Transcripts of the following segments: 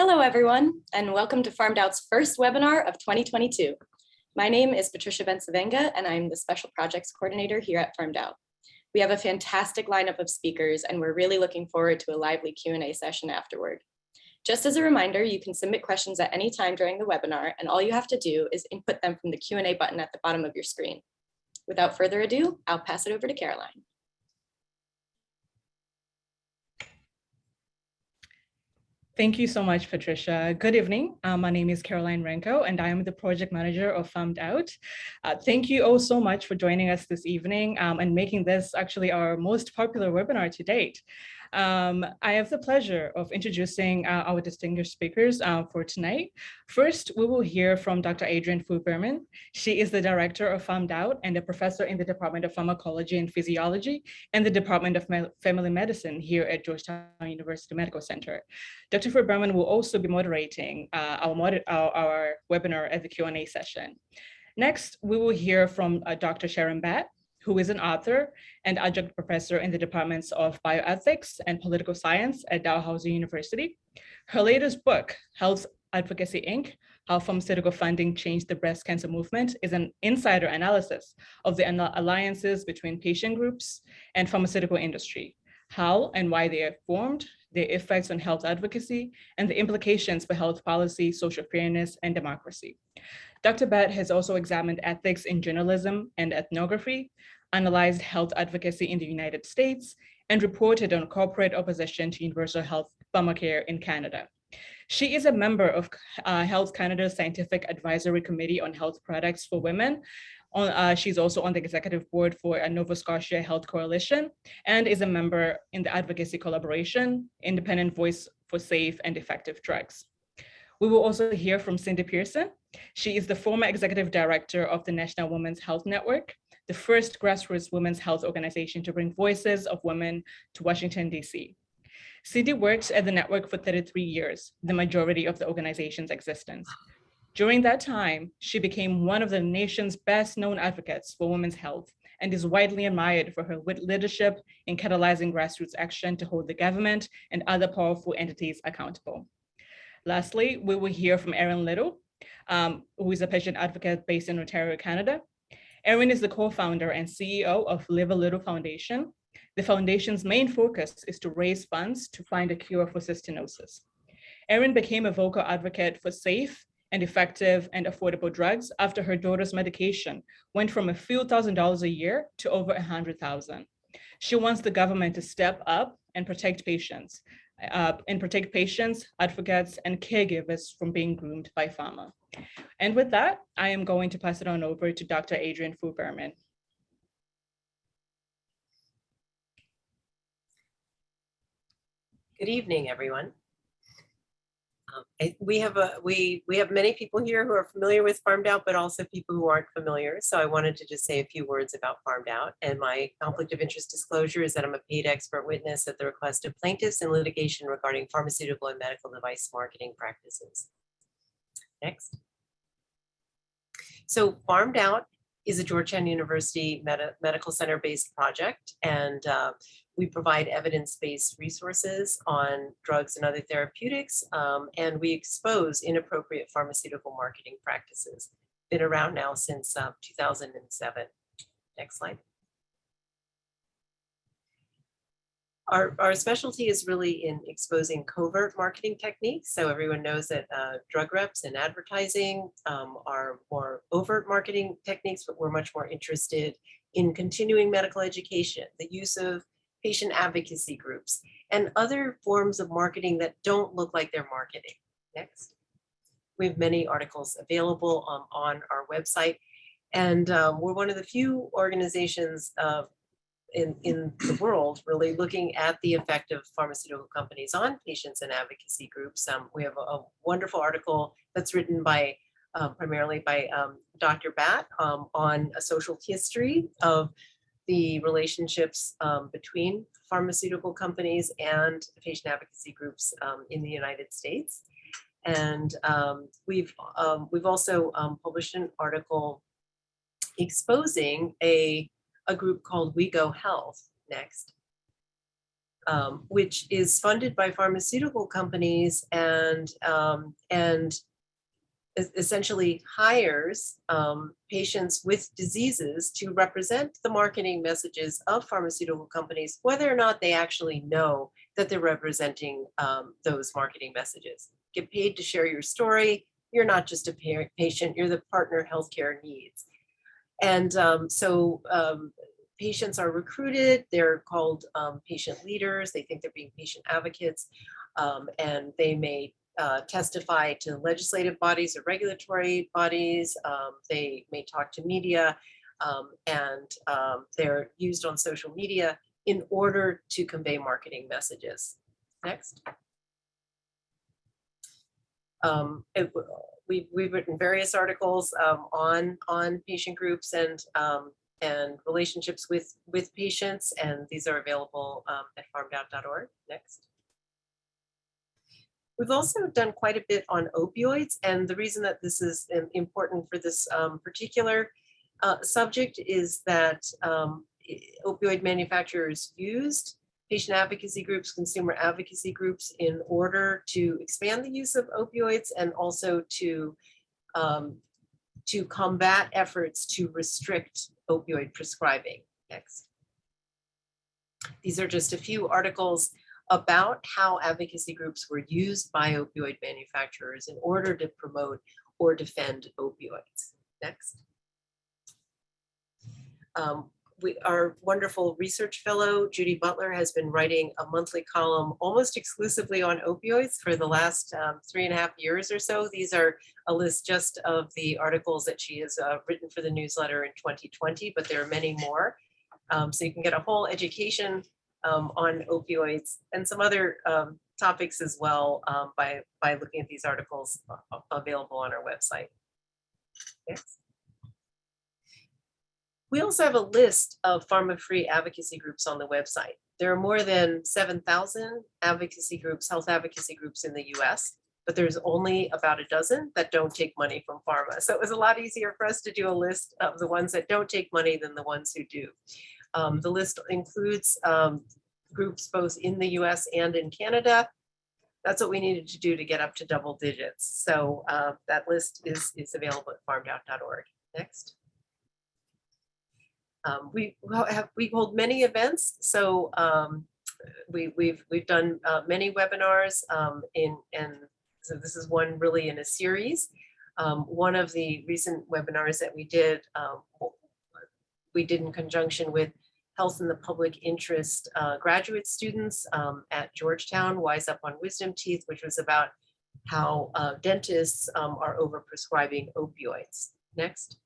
Hello, everyone, and welcome to PharmedOut's first webinar of 2022. My name is Patricia Bensavenga, and I'm the Special Projects Coordinator here at PharmedOut. We have a fantastic lineup of speakers, and we're really looking forward to a lively Q&A session afterward. Just as a reminder, you can submit questions at any time during the webinar, and all you have to do is input them from the Q&A button at the bottom of your screen. Without further ado, I'll pass it over to Caroline. Thank you so much, Patricia. Good evening. My name is Caroline Renko, and I am the project manager of PharmedOut. Thank you all so much for joining us this evening and making this actually our most popular webinar to date. I have the pleasure of introducing our distinguished speakers for tonight. First, we will hear from Dr. Adriane Fugh-Berman. She is the director of PharmedOut and a professor in the Department of Pharmacology and Physiology and the Department of Family Medicine here at Georgetown University Medical Center. Dr. Fugh-Berman will also be moderating our webinar at the Q&A session. Next, we will hear from Dr. Sharon Batt, who is an author and adjunct professor in the departments of bioethics and political science at Dalhousie University. Her latest book, Health Advocacy, Inc., How Pharmaceutical Funding Changed the Breast Cancer Movement, is an insider analysis of the alliances between patient groups and pharmaceutical industry, how and why they are formed, their effects on health advocacy, and the implications for health policy, social fairness, and democracy. Dr. Batt has also examined ethics in journalism and ethnography, analyzed health advocacy in the United States, and reported on corporate opposition to universal health pharmacare in Canada. She is a member of Health Canada's Scientific Advisory Committee on Health Products for Women. She's also on the executive board for a Nova Scotia Health Coalition and is a member in the Advocacy Collaboration, Independent Voice for Safe and Effective Drugs. We will also hear from Cindy Pearson. She is the former executive director of the National Women's Health Network, the first grassroots women's health organization to bring voices of women to Washington, D.C. Cindy worked at the network for 33 years, the majority of the organization's existence. During that time, she became one of the nation's best known advocates for women's health and is widely admired for her leadership in catalyzing grassroots action to hold the government and other powerful entities accountable. Lastly, we will hear from Erin Little, who is a patient advocate based in Ontario, Canada. Erin is the co-founder and CEO of Live a Little Foundation. The foundation's main focus is to raise funds to find a cure for cystinosis. Erin became a vocal advocate for safe and effective and affordable drugs after her daughter's medication went from a few $1,000s a year to over $100,000. She wants the government to step up and protect patients, advocates, and caregivers from being groomed by pharma. And with that, I am going to pass it on over to Dr. Adriane Fugh-Berman. Good evening, everyone. We have many people here who are familiar with PharmedOut, but also people who aren't familiar. So I wanted to just say a few words about PharmedOut. And my conflict of interest disclosure is that I'm a paid expert witness at the request of plaintiffs in litigation regarding pharmaceutical and medical device marketing practices. Next. So PharmedOut is a Georgetown University Medical Center-based project, and we provide evidence-based resources on drugs and other therapeutics, and we expose inappropriate pharmaceutical marketing practices. Been around now since 2007. Next slide. Our specialty is really in exposing covert marketing techniques. So everyone knows that drug reps and advertising are more overt marketing techniques, but we're much more interested in continuing medical education, the use of patient advocacy groups, and other forms of marketing that don't look like they're marketing. Next. We have many articles available on our website, and we're one of the few organizations in the world really looking at the effect of pharmaceutical companies on patients and advocacy groups. We have a wonderful article that's written by primarily by Dr. Batt on a social history of the relationships between pharmaceutical companies and patient advocacy groups in the United States. And we've also published an article exposing a group called We Go Health. Next. which is funded by pharmaceutical companies and essentially hires patients with diseases to represent the marketing messages of pharmaceutical companies, whether or not they actually know that they're representing those marketing messages. Get paid to share your story. You're not just a patient, you're the partner healthcare needs. And patients are recruited, they're called patient leaders, they think they're being patient advocates, and they may testify to legislative bodies or regulatory bodies. They may talk to media, and they're used on social media in order to convey marketing messages. Next. We've written various articles on patient groups and relationships with patients, and these are available at PharmedOut.org. Next. We've also done quite a bit on opioids, and the reason that this is important for this particular subject is that opioid manufacturers used patient advocacy groups, consumer advocacy groups in order to expand the use of opioids and also to combat efforts to restrict opioid prescribing. Next. These are just a few articles about how advocacy groups were used by opioid manufacturers in order to promote or defend opioids. Next. Our wonderful research fellow, Judy Butler, has been writing a monthly column almost exclusively on opioids for the last 3.5 years or so. These are a list just of the articles that she has written for the newsletter in 2020, but there are many more. So you can get a whole education on opioids and some other topics as well by looking at these articles available on our website. Next. We also have a list of pharma-free advocacy groups on the website. There are more than 7,000 advocacy groups, health advocacy groups in the US, but there's only about a dozen that don't take money from pharma. So it was a lot easier for us to do a list of the ones that don't take money than the ones who do. The list includes groups both in the US and in Canada. That's what we needed to do to get up to double digits. So that list is available at PharmedOut.org. Next. We hold many events, so we've done many webinars, and so this is one really in a series. One of the recent webinars that we did in conjunction with Health in the Public Interest graduate students at Georgetown, Wise Up on Wisdom Teeth, which was about how dentists are overprescribing opioids. Next.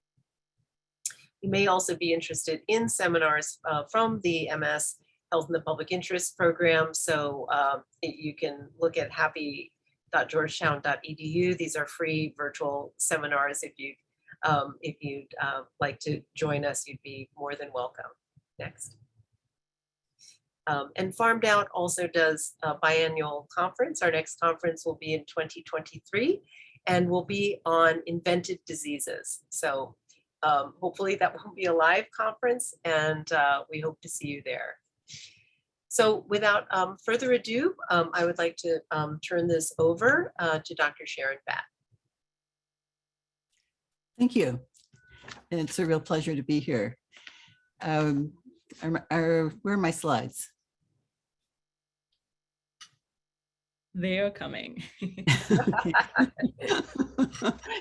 You may also be interested in seminars from the MS Health in the Public Interest program. So you can look at happy.georgetown.edu. These are free virtual seminars. If you'd like to join us, you'd be more than welcome. Next. And PharmedOut also does a biannual conference. Our next conference will be in 2023 and will be on invented diseases. So hopefully that will be a live conference, and we hope to see you there. So without further ado, I would like to turn this over to Dr. Sharon Batt. Thank you. And it's a real pleasure to be here. Where are my slides? They are coming.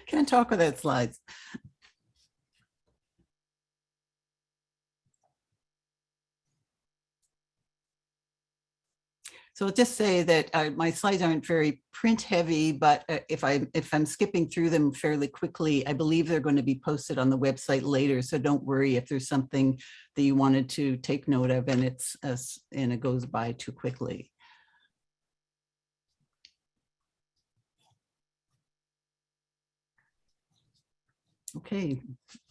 Can't talk without slides. So I'll just say that my slides aren't very print heavy, but if I'm skipping through them fairly quickly, I believe they're going to be posted on the website later. So don't worry if there's something that you wanted to take note of and it goes by too quickly. Okay,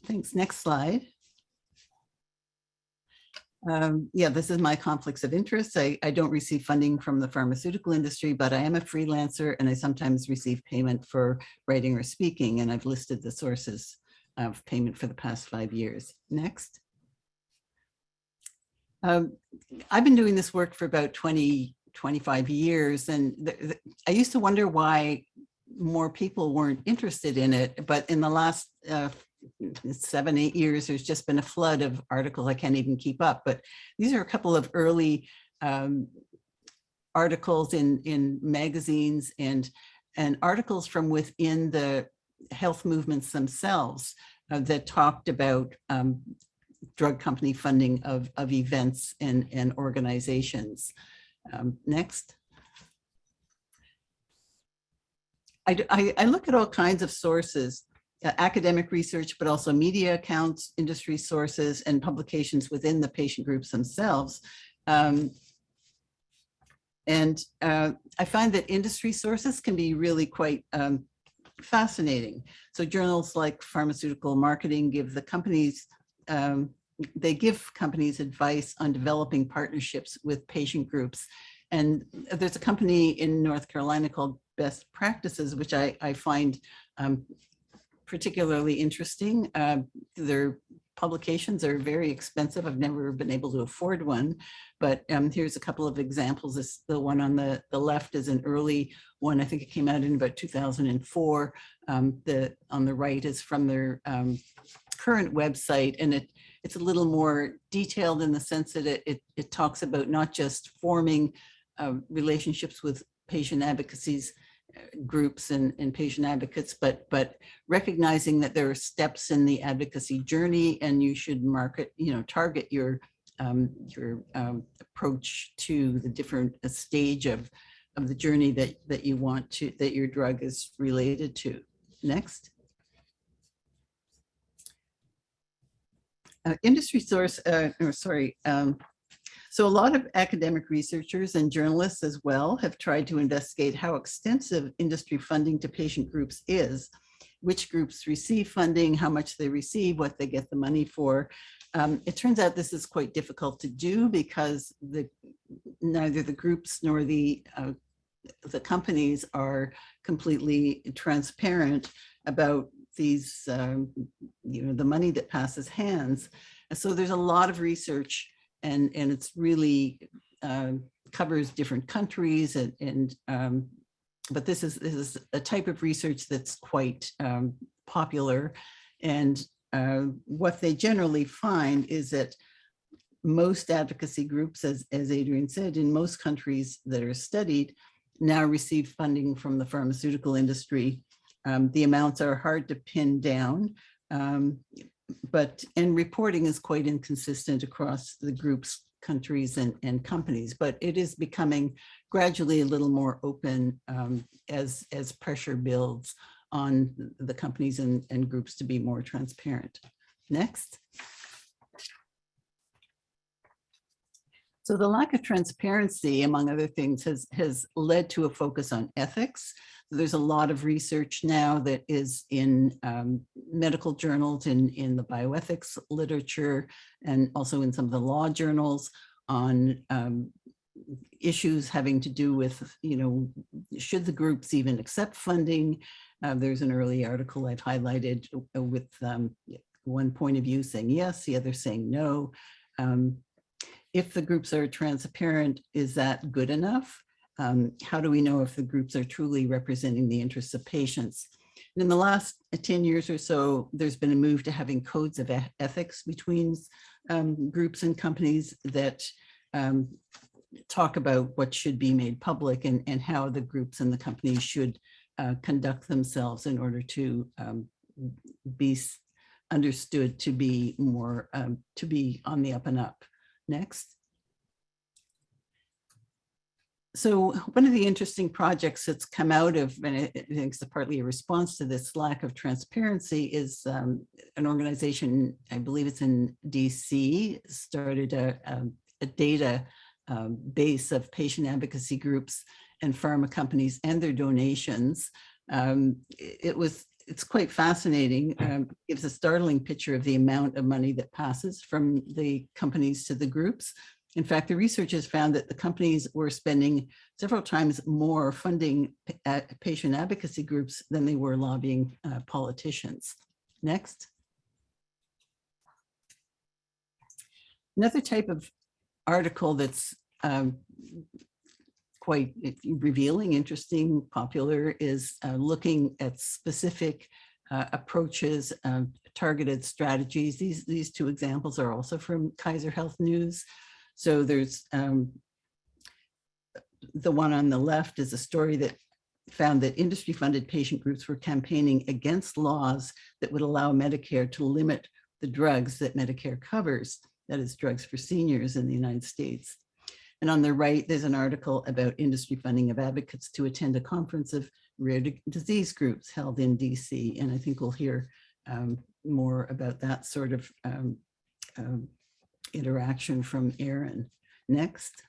thanks. Next slide. Yeah, this is my conflicts of interest. I don't receive funding from the pharmaceutical industry, but I am a freelancer and I sometimes receive payment for writing or speaking, and I've listed the sources of payment for the past 5 years. Next. I've been doing this work for about 25 years, and I used to wonder why more people weren't interested in it, but in the last 7-8 years, there's just been a flood of articles. I can't even keep up, but these are a couple of early articles in magazines and articles from within the health movements themselves that talked about drug company funding of events and organizations. Next. I look at all kinds of sources, academic research, but also media accounts, industry sources, and publications within the patient groups themselves. I find that industry sources can be really quite fascinating. So journals like Pharmaceutical Marketing give the companies, they give companies advice on developing partnerships with patient groups. And there's a company in North Carolina called Best Practices, which I find particularly interesting. Their publications are very expensive. I've never been able to afford one, but here's a couple of examples. The one on the left is an early one. I think it came out in about 2004. On the right is from their current website, and it's a little more detailed in the sense that it talks about not just forming relationships with patient advocacies groups and patient advocates, but recognizing that there are steps in the advocacy journey, and you should target your approach to the different stage of the journey that you want to, that your drug is related to. Next. Industry source, so a lot of academic researchers and journalists as well have tried to investigate how extensive industry funding to patient groups is, which groups receive funding, how much they receive, what they get the money for. It turns out this is quite difficult to do because neither the groups nor the companies are completely transparent about these, the money that passes hands. And so there's a lot of research, and it's really covers different countries, but this is a type of research that's quite popular. And what they generally find is that most advocacy groups, as Adriane said, in most countries that are studied, now receive funding from the pharmaceutical industry. The amounts are hard to pin down, and reporting is quite inconsistent across the groups, countries, and companies, but it is becoming gradually a little more open as pressure builds on the companies and groups to be more transparent. Next. So the lack of transparency, among other things, has led to a focus on ethics. There's a lot of research now that is in medical journals, in the bioethics literature, and also in some of the law journals on issues having to do with, should the groups even accept funding? There's an early article I've highlighted with one point of view saying yes, the other saying no. If the groups are transparent, is that good enough? How do we know if the groups are truly representing the interests of patients? And in the last 10 years or so, there's been a move to having codes of ethics between groups and companies that talk about what should be made public and how the groups and the companies should conduct themselves in order to be understood to be more, to be on the up and up. Next. So one of the interesting projects that's come out of, and I think it's partly a response to this lack of transparency, is an organization, I believe it's in DC, started a data base of patient advocacy groups and pharma companies and their donations. It's quite fascinating. Gives a startling picture of the amount of money that passes from the companies to the groups. In fact, the researchers found that the companies were spending several times more funding patient advocacy groups than they were lobbying politicians. Next. Another type of article that's quite revealing, interesting, popular is looking at specific approaches, targeted strategies. These two examples are also from Kaiser Health News. So there's the one on the left is a story that found that industry-funded patient groups were campaigning against laws that would allow Medicare to limit the drugs that Medicare covers, that is drugs for seniors in the United States. And on the right, there's an article about industry funding of advocates to attend a conference of rare disease groups held in DC. And I think we'll hear more about that sort of interaction from Erin. Next.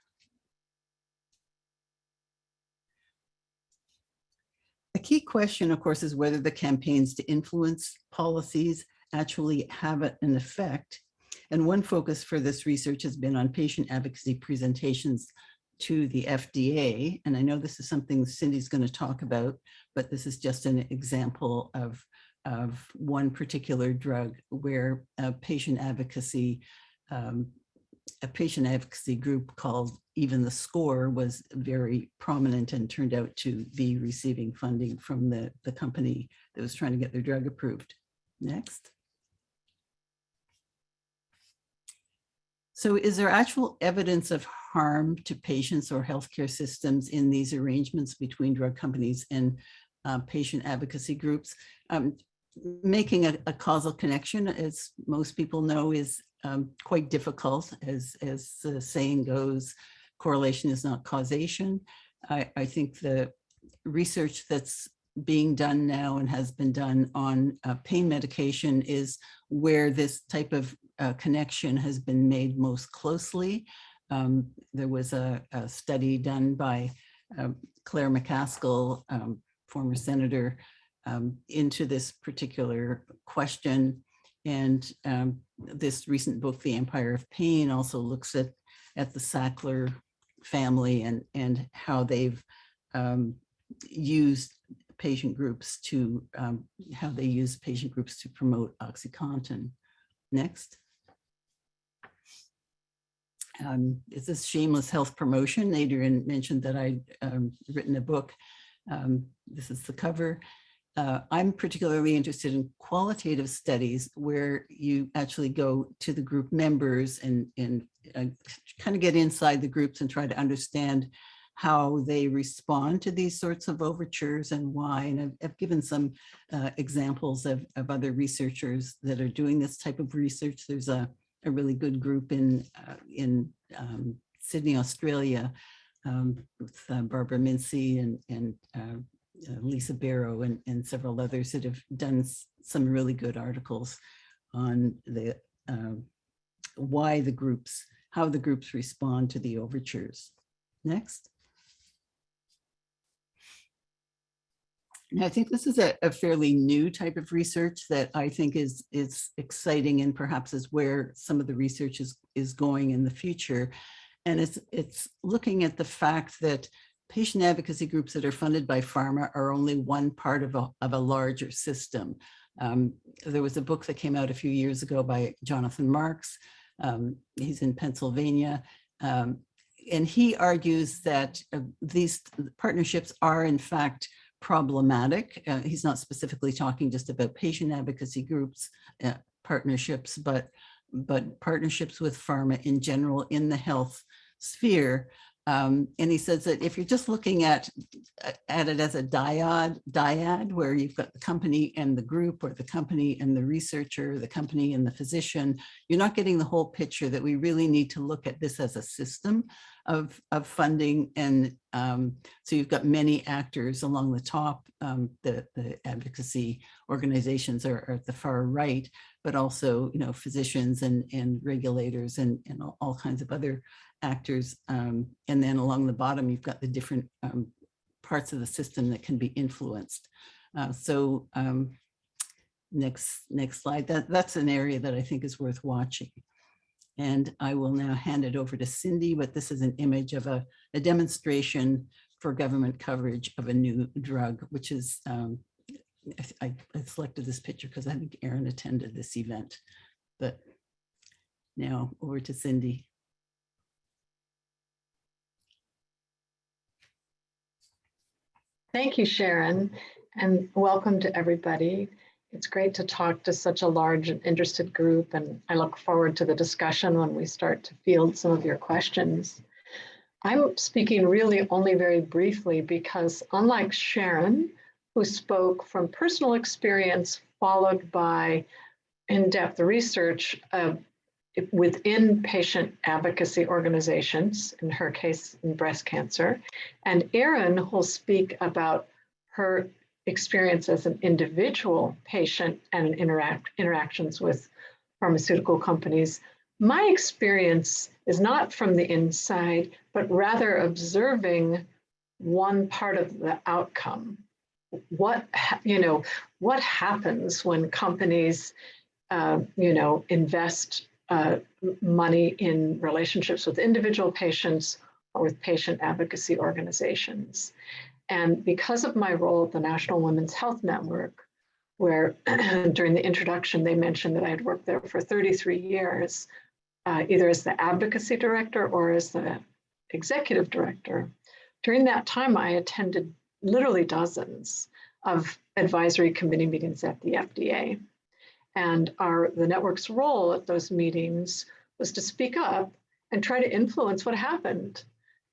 A key question, of course, is whether the campaigns to influence policies actually have an effect. And one focus for this research has been on patient advocacy presentations to the FDA. And I know this is something Cindy's going to talk about, but this is just an example of one particular drug where a patient advocacy group called Even the Score was very prominent and turned out to be receiving funding from the company that was trying to get their drug approved. Next. So is there actual evidence of harm to patients or healthcare systems in these arrangements between drug companies and patient advocacy groups? Making a causal connection, as most people know, is quite difficult. As the saying goes, correlation is not causation. I think the research that's being done now and has been done on pain medication is where this type of connection has been made most closely. There was a study done by Claire McCaskill, former senator, into this particular question. And this recent book, The Empire of Pain, also looks at the Sackler family and how they've used patient groups to promote OxyContin. Next. Is this shameless health promotion? Adriane mentioned that I'd written a book. This is the cover. I'm particularly interested in qualitative studies where you actually go to the group members and kind of get inside the groups and try to understand how they respond to these sorts of overtures and why. And I've given some examples of other researchers that are doing this type of research. There's a really good group in Sydney, Australia, with Barbara Mincy and Lisa Barrow and several others that have done some really good articles on the how the groups respond to the overtures. Next. Now, I think this is a fairly new type of research that I think is exciting and perhaps is where some of the research is going in the future. And it's looking at the fact that patient advocacy groups that are funded by pharma are only one part of a larger system. There was a book that came out a few years ago by Jonathan Marks. He's in Pennsylvania. And he argues that these partnerships are in fact problematic. He's not specifically talking just about patient advocacy groups partnerships, but partnerships with pharma in general in the health sphere. And he says that if you're just looking at it as a dyad, where you've got the company and the group, or the company and the researcher, the company and the physician, you're not getting the whole picture, that we really need to look at this as a system of funding. And so you've got many actors along the top. The advocacy organizations are at the far right, but also, physicians and regulators and all kinds of other actors. And then along the bottom, you've got the different parts of the system that can be influenced. Next slide. That's an area that I think is worth watching. And I will now hand it over to Cindy, but this is an image of a demonstration for government coverage of a new drug, which is, I selected this picture because I think Erin attended this event. But now over to Cindy. Thank you, Sharon, and welcome to everybody. It's great to talk to such a large and interested group, and I look forward to the discussion when we start to field some of your questions. I'm speaking really only very briefly because unlike Sharon, who spoke from personal experience followed by in-depth research within patient advocacy organizations, in her case in breast cancer, and Erin will speak about her experience as an individual patient and interactions with pharmaceutical companies. My experience is not from the inside, but rather observing one part of the outcome. What happens when companies invest money in relationships with individual patients or with patient advocacy organizations. And because of my role at the National Women's Health Network, where during the introduction, they mentioned that I had worked there for 33 years, either as the advocacy director or as the executive director. During that time, I attended literally dozens of advisory committee meetings at the FDA. And the network's role at those meetings was to speak up and try to influence what happened,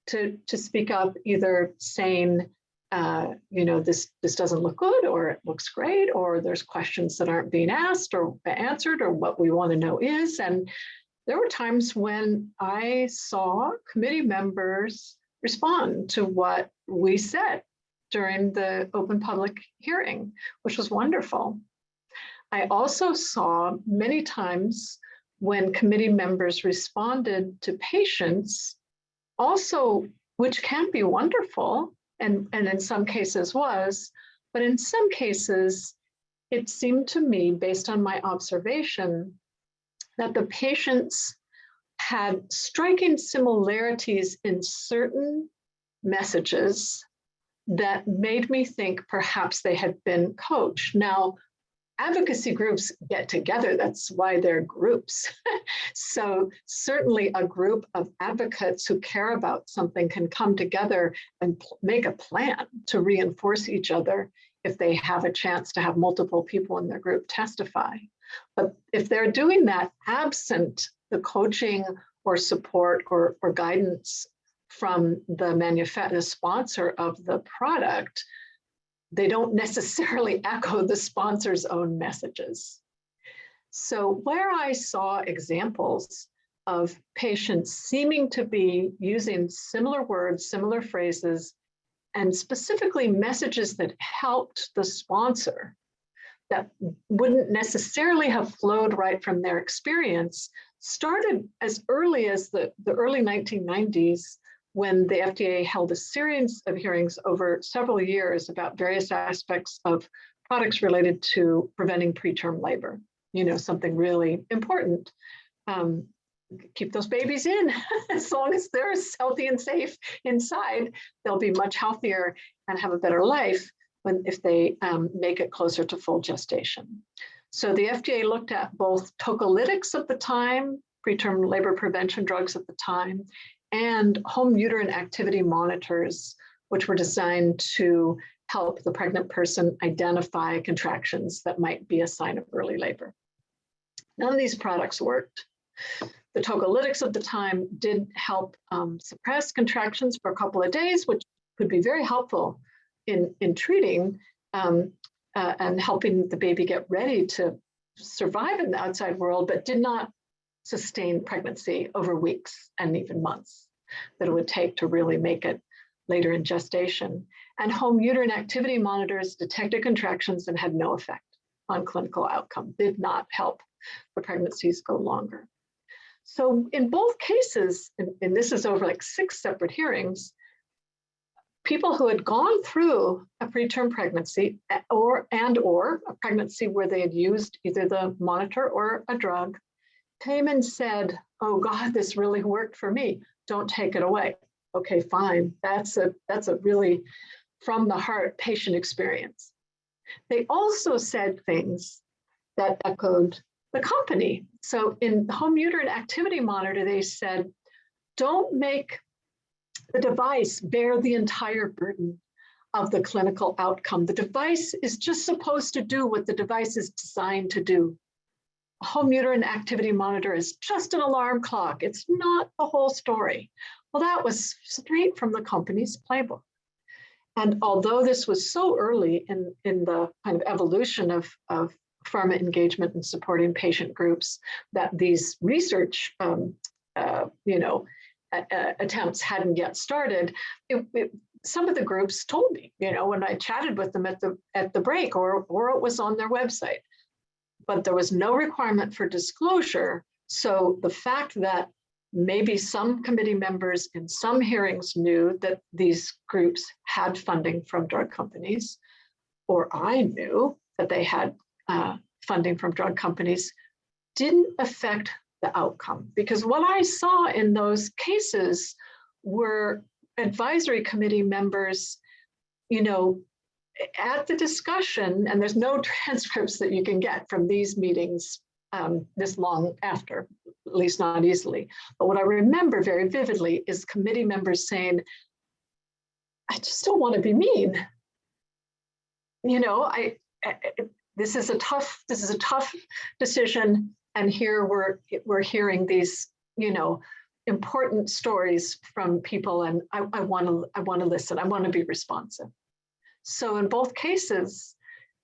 to speak up either saying, this doesn't look good, or it looks great, or there's questions that aren't being asked or answered, or what we want to know is. And there were times when I saw committee members respond to what we said during the open public hearing, which was wonderful. I also saw many times when committee members responded to patients also, which can be wonderful, and in some cases was, but in some cases, it seemed to me, based on my observation, that the patients had striking similarities in certain messages that made me think perhaps they had been coached. Now, advocacy groups get together. That's why they're groups. So certainly a group of advocates who care about something can come together and make a plan to reinforce each other if they have a chance to have multiple people in their group testify. But if they're doing that absent the coaching or support or guidance from the sponsor of the product, they don't necessarily echo the sponsor's own messages. So where I saw examples of patients seeming to be using similar words, similar phrases, and specifically messages that helped the sponsor, that wouldn't necessarily have flowed right from their experience, started as early as the early 1990s, when the FDA held a series of hearings over several years about various aspects of products related to preventing preterm labor, something really important. Keep those babies in. As long as they're healthy and safe inside, they'll be much healthier and have a better life if they make it closer to full gestation. So the FDA looked at both tocolytics at the time, preterm labor prevention drugs at the time, and home uterine activity monitors, which were designed to help the pregnant person identify contractions that might be a sign of early labor. None of these products worked. The tocolytics of the time did help suppress contractions for a couple of days, which could be very helpful in treating and helping the baby get ready to survive in the outside world, but did not sustain pregnancy over weeks and even months that it would take to really make it later in gestation. And home uterine activity monitors detected contractions and had no effect on clinical outcome, did not help the pregnancies go longer. So in both cases, and this is over like 6 separate hearings, people who had gone through a preterm pregnancy or a pregnancy where they had used either the monitor or a drug came and said, oh God, this really worked for me. Don't take it away. Okay, fine. That's a really from the heart patient experience. They also said things that echoed the company. So in the home uterine activity monitor, they said, don't make the device bear the entire burden of the clinical outcome. The device is just supposed to do what the device is designed to do. A home uterine activity monitor is just an alarm clock. It's not the whole story. Well, that was straight from the company's playbook. And although this was so early in the kind of evolution of pharma engagement and supporting patient groups, that these research attempts hadn't yet started, some of the groups told me, when I chatted with them at the break, or it was on their website, but there was no requirement for disclosure. So the fact that maybe some committee members in some hearings knew that these groups had funding from drug companies, or I knew that they had funding from drug companies, didn't affect the outcome. Because what I saw in those cases were advisory committee members, at the discussion, and there's no transcripts that you can get from these meetings this long after, at least not easily. But what I remember very vividly is committee members saying, I just don't want to be mean. This is a tough decision. And here we're hearing these, important stories from people, and I want to listen. I want to be responsive. So in both cases,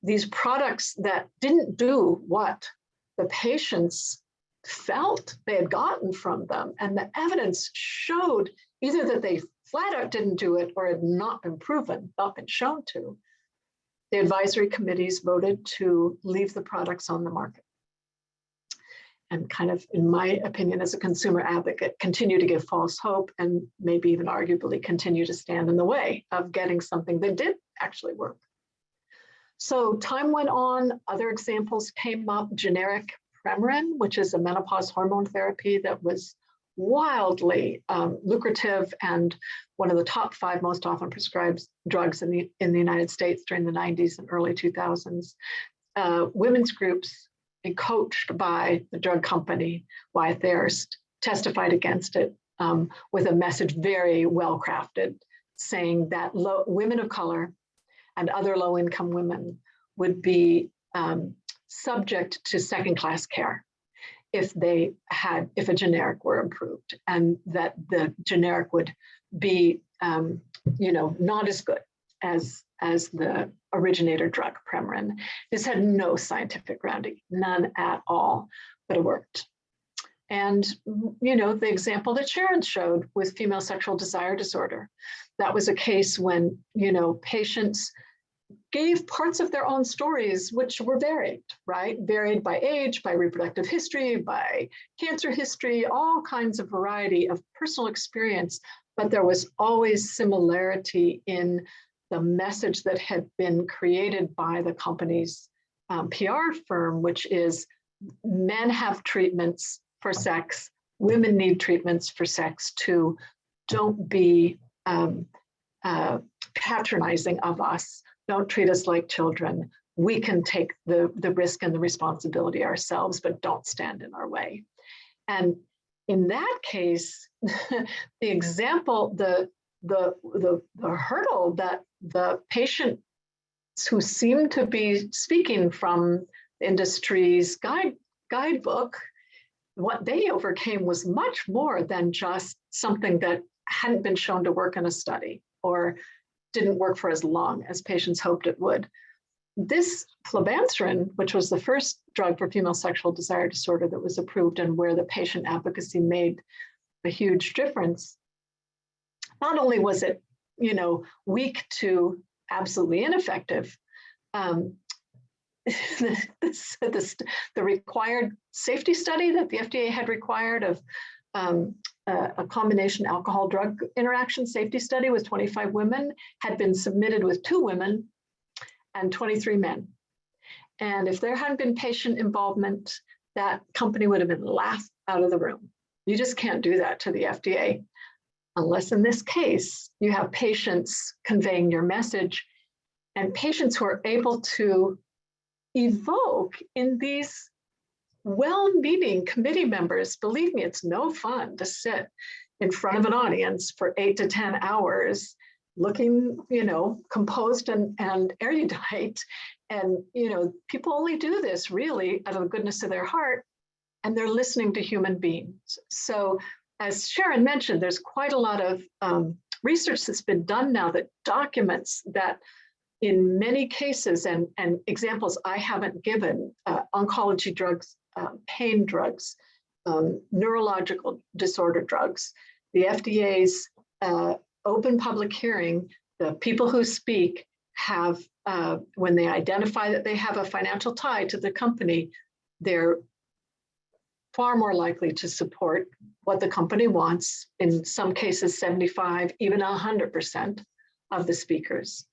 these products that didn't do what the patients felt they had gotten from them, and the evidence showed either that they flat out didn't do it or had not been proven, not been shown to, the advisory committees voted to leave the products on the market. And kind of, in my opinion, as a consumer advocate, continue to give false hope and maybe even arguably continue to stand in the way of getting something that did actually work. So time went on, other examples came up, generic Premarin, which is a menopause hormone therapy that was wildly lucrative and one of the top 5 most often prescribed drugs in the United States during the 90s and early 2000s. Women's groups coached by the drug company, Wyeth Ayers, testified against it with a message very well crafted, saying that women of color and other low-income women would be subject to second-class care if a generic were approved, and that the generic would be, not as good as the originator drug, Premarin. This had no scientific grounding, none at all, but it worked. And, the example that Sharon showed with female sexual desire disorder, that was a case when, patients gave parts of their own stories, which were varied, right? Varied by age, by reproductive history, by cancer history, all kinds of variety of personal experience, but there was always similarity in the message that had been created by the company's PR firm, which is men have treatments for sex, women need treatments for sex too. Don't be patronizing of us. Don't treat us like children. We can take the risk and the responsibility ourselves, but don't stand in our way. And in that case, the example, the hurdle that the patients who seem to be speaking from the industry's guidebook, what they overcame was much more than just something that hadn't been shown to work in a study or didn't work for as long as patients hoped it would. This flibanserin, which was the first drug for female sexual desire disorder that was approved and where the patient advocacy made a huge difference, not only was it, weak to absolutely ineffective, the required safety study that the FDA had required of a combination alcohol drug interaction safety study with 25 women had been submitted with 2 women and 23 men. And if there hadn't been patient involvement, that company would have been laughed out of the room. You just can't do that to the FDA, unless in this case, you have patients conveying your message and patients who are able to evoke in these well-meaning committee members. Believe me, it's no fun to sit in front of an audience for 8 to 10 hours looking, composed and erudite. And, people only do this really out of the goodness of their heart, and they're listening to human beings. So as Sharon mentioned, there's quite a lot of research that's been done now that documents that in many cases, and examples I haven't given, oncology drugs, pain drugs, neurological disorder drugs, the FDA's open public hearing, the people who speak have, when they identify that they have a financial tie to the company, they're far more likely to support what the company wants, in some cases 75, even 100% of the speakers.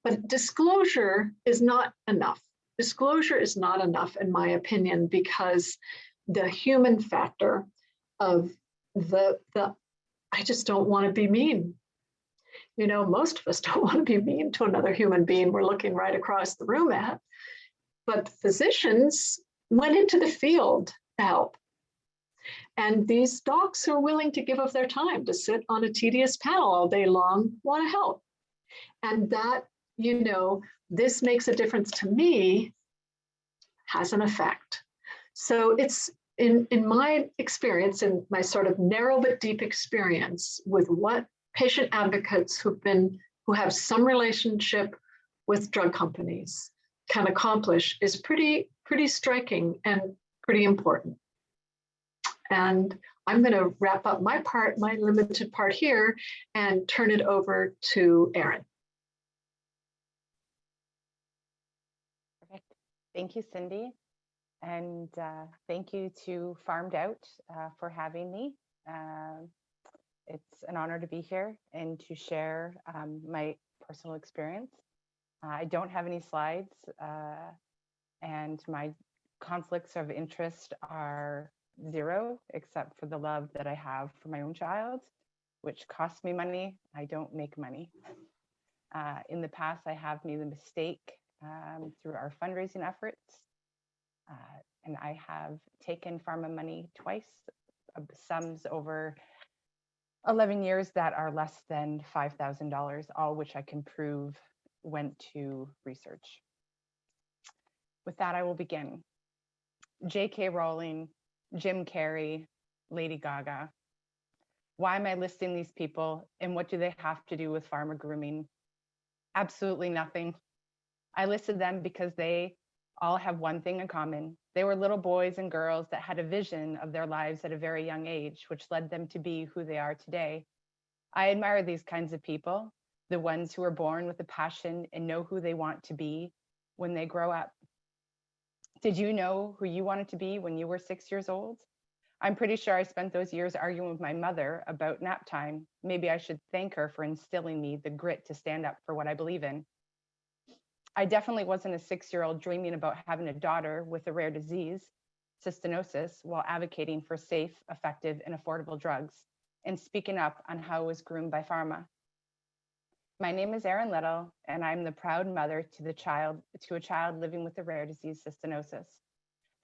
But disclosure is not enough. Disclosure is not enough, in my opinion, because the human factor of the I just don't want to be mean. Most of us don't want to be mean to another human being we're looking right across the room at. But physicians went into the field to help. And these docs are willing to give of their time to sit on a tedious panel all day long, want to help. And that, this makes a difference to me, has an effect. So it's in my experience, in my sort of narrow but deep experience with what patient advocates who have some relationship with drug companies can accomplish is pretty striking and pretty important. And I'm going to wrap up my limited part here, and turn it over to Erin. Perfect. Thank you, Cindy. And thank you to PharmedOut for having me. It's an honor to be here and to share my personal experience. I don't have any slides, and my conflicts of interest are zero, except for the love that I have for my own child, which costs me money. I don't make money. In the past, I have made the mistake through our fundraising efforts, and I have taken pharma money twice, sums over 11 years that are less than $5,000, all which I can prove went to research. With that, I will begin. J.K. Rowling, Jim Carrey, Lady Gaga. Why am I listing these people, and what do they have to do with pharma grooming? Absolutely nothing. I listed them because they all have one thing in common. They were little boys and girls that had a vision of their lives at a very young age, which led them to be who they are today. I admire these kinds of people, the ones who are born with a passion and know who they want to be when they grow up. Did you know who you wanted to be when you were 6 years old? I'm pretty sure I spent those years arguing with my mother about nap time. Maybe I should thank her for instilling me the grit to stand up for what I believe in. I definitely wasn't a 6-year-old dreaming about having a daughter with a rare disease, cystinosis, while advocating for safe, effective, and affordable drugs, and speaking up on how I was groomed by pharma. My name is Erin Little, and I'm the proud mother to a child living with the rare disease cystinosis.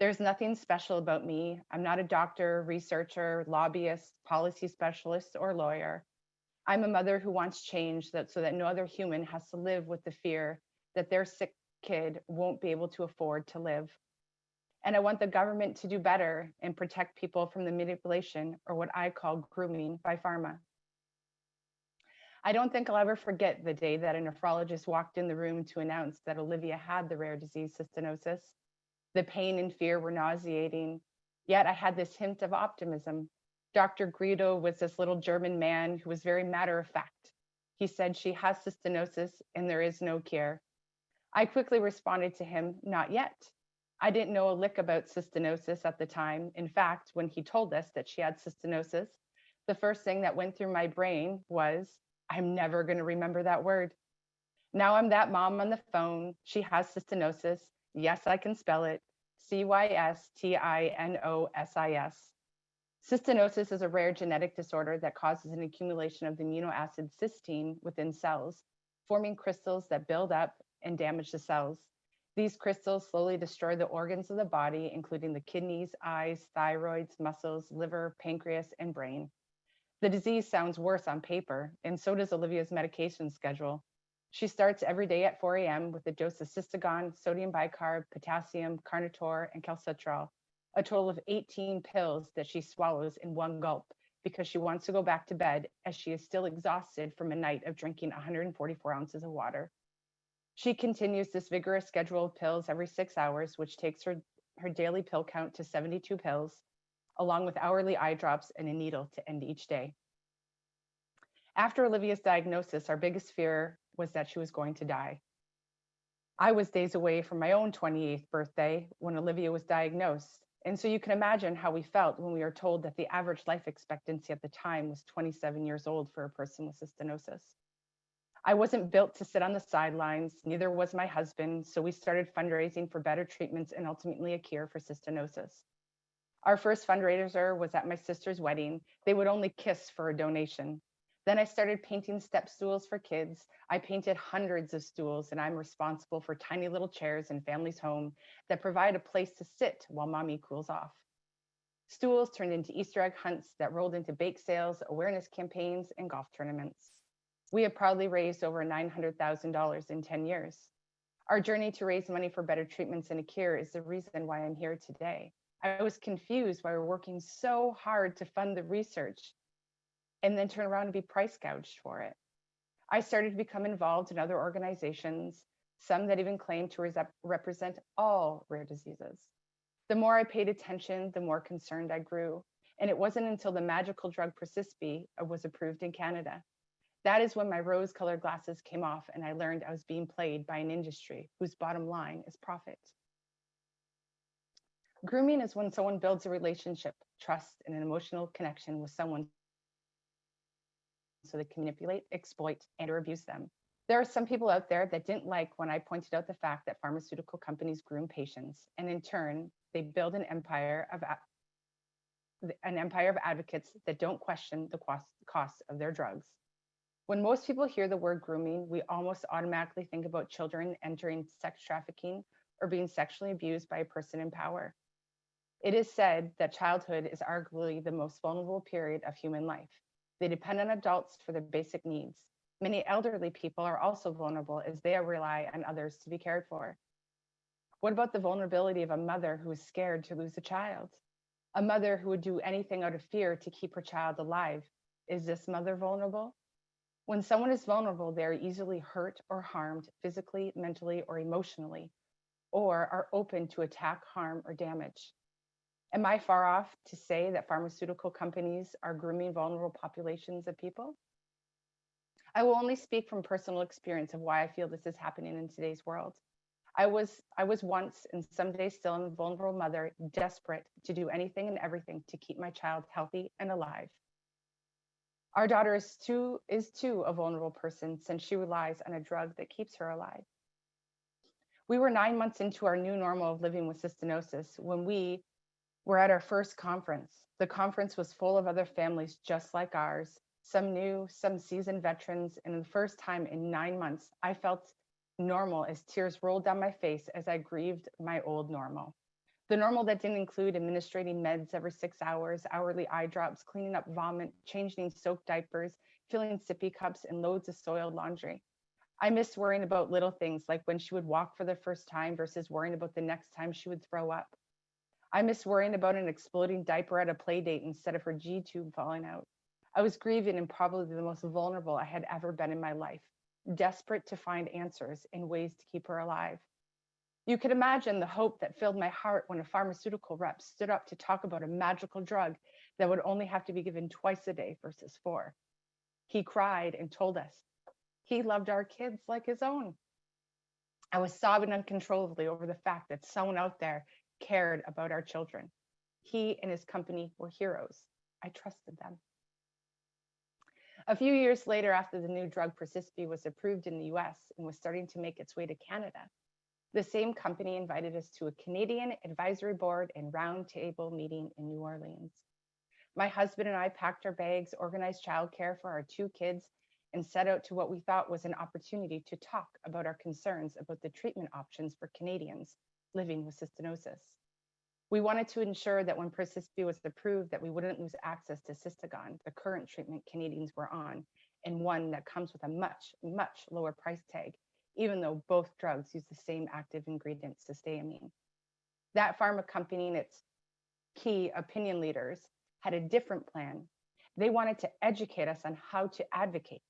There's nothing special about me. I'm not a doctor, researcher, lobbyist, policy specialist, or lawyer. I'm a mother who wants change so that no other human has to live with the fear that their sick kid won't be able to afford to live. And I want the government to do better and protect people from the manipulation, or what I call grooming, by pharma. I don't think I'll ever forget the day that a nephrologist walked in the room to announce that Olivia had the rare disease cystinosis. The pain and fear were nauseating, yet I had this hint of optimism. Dr. Guido was this little German man who was very matter of fact. He said, "She has cystinosis and there is no cure." I quickly responded to him, "Not yet." I didn't know a lick about cystinosis at the time. In fact, when he told us that she had cystinosis, the first thing that went through my brain was, I'm never going to remember that word. Now I'm that mom on the phone. She has cystinosis. Yes, I can spell it. Cystinosis. Cystinosis is a rare genetic disorder that causes an accumulation of the amino acid cysteine within cells, forming crystals that build up and damage the cells. These crystals slowly destroy the organs of the body, including the kidneys, eyes, thyroids, muscles, liver, pancreas, and brain. The disease sounds worse on paper, and so does Olivia's medication schedule. She starts every day at 4 a.m. with a dose of Cystagon, sodium bicarb, potassium, Carnitor, and calcitrol, a total of 18 pills that she swallows in one gulp because she wants to go back to bed as she is still exhausted from a night of drinking 144 ounces of water. She continues this vigorous schedule of pills every 6 hours, which takes her daily pill count to 72 pills, along with hourly eye drops and a needle to end each day. After Olivia's diagnosis, our biggest fear was that she was going to die. I was days away from my own 28th birthday when Olivia was diagnosed. And so you can imagine how we felt when we were told that the average life expectancy at the time was 27 years old for a person with cystinosis. I wasn't built to sit on the sidelines, neither was my husband, so we started fundraising for better treatments and ultimately a cure for cystinosis. Our first fundraiser was at my sister's wedding. They would only kiss for a donation. Then I started painting step stools for kids. I painted hundreds of stools, and I'm responsible for tiny little chairs in families' home that provide a place to sit while mommy cools off. Stools turned into Easter egg hunts that rolled into bake sales, awareness campaigns, and golf tournaments. We have proudly raised over $900,000 in 10 years. Our journey to raise money for better treatments and a cure is the reason why I'm here today. I was confused why we're working so hard to fund the research and then turn around and be price gouged for it. I started to become involved in other organizations, some that even claim to represent all rare diseases. The more I paid attention, the more concerned I grew. And it wasn't until the magical drug Persispi was approved in Canada. That is when my rose-colored glasses came off and I learned I was being played by an industry whose bottom line is profit. Grooming is when someone builds a relationship, trust, and an emotional connection with someone so they can manipulate, exploit, and or abuse them. There are some people out there that didn't like when I pointed out the fact that pharmaceutical companies groom patients, and in turn, they build an empire of advocates that don't question the cost of their drugs. When most people hear the word grooming, we almost automatically think about children entering sex trafficking or being sexually abused by a person in power. It is said that childhood is arguably the most vulnerable period of human life. They depend on adults for their basic needs. Many elderly people are also vulnerable as they rely on others to be cared for. What about the vulnerability of a mother who is scared to lose a child? A mother who would do anything out of fear to keep her child alive. Is this mother vulnerable? When someone is vulnerable, they are easily hurt or harmed physically, mentally, or emotionally, or are open to attack, harm, or damage. Am I far off to say that pharmaceutical companies are grooming vulnerable populations of people? I will only speak from personal experience of why I feel this is happening in today's world. I was once, and someday still, a vulnerable mother, desperate to do anything and everything to keep my child healthy and alive. Our daughter is too a vulnerable person since she relies on a drug that keeps her alive. We were 9 months into our new normal of living with cystinosis when we were at our first conference. The conference was full of other families just like ours, some new, some seasoned veterans, and the first time in 9 months, I felt normal as tears rolled down my face as I grieved my old normal. The normal that didn't include administrating meds every 6 hours, hourly eye drops, cleaning up vomit, changing soaked diapers, filling sippy cups, and loads of soiled laundry. I missed worrying about little things like when she would walk for the first time versus worrying about the next time she would throw up. I missed worrying about an exploding diaper at a play date instead of her G-tube falling out. I was grieving and probably the most vulnerable I had ever been in my life, desperate to find answers and ways to keep her alive. You could imagine the hope that filled my heart when a pharmaceutical rep stood up to talk about a magical drug that would only have to be given twice a day versus 4. He cried and told us he loved our kids like his own. I was sobbing uncontrollably over the fact that someone out there cared about our children. He and his company were heroes. I trusted them. A few years later, after the new drug Persispi was approved in the US and was starting to make its way to Canada, the same company invited us to a Canadian advisory board and roundtable meeting in New Orleans. My husband and I packed our bags, organized childcare for our 2 kids, and set out to what we thought was an opportunity to talk about our concerns about the treatment options for Canadians living with cystinosis. We wanted to ensure that when Persispi was approved, that we wouldn't lose access to Cystagon, the current treatment Canadians were on, and one that comes with a much, much lower price tag, even though both drugs use the same active ingredient, cysteamine. That pharma company and its key opinion leaders had a different plan. They wanted to educate us on how to advocate.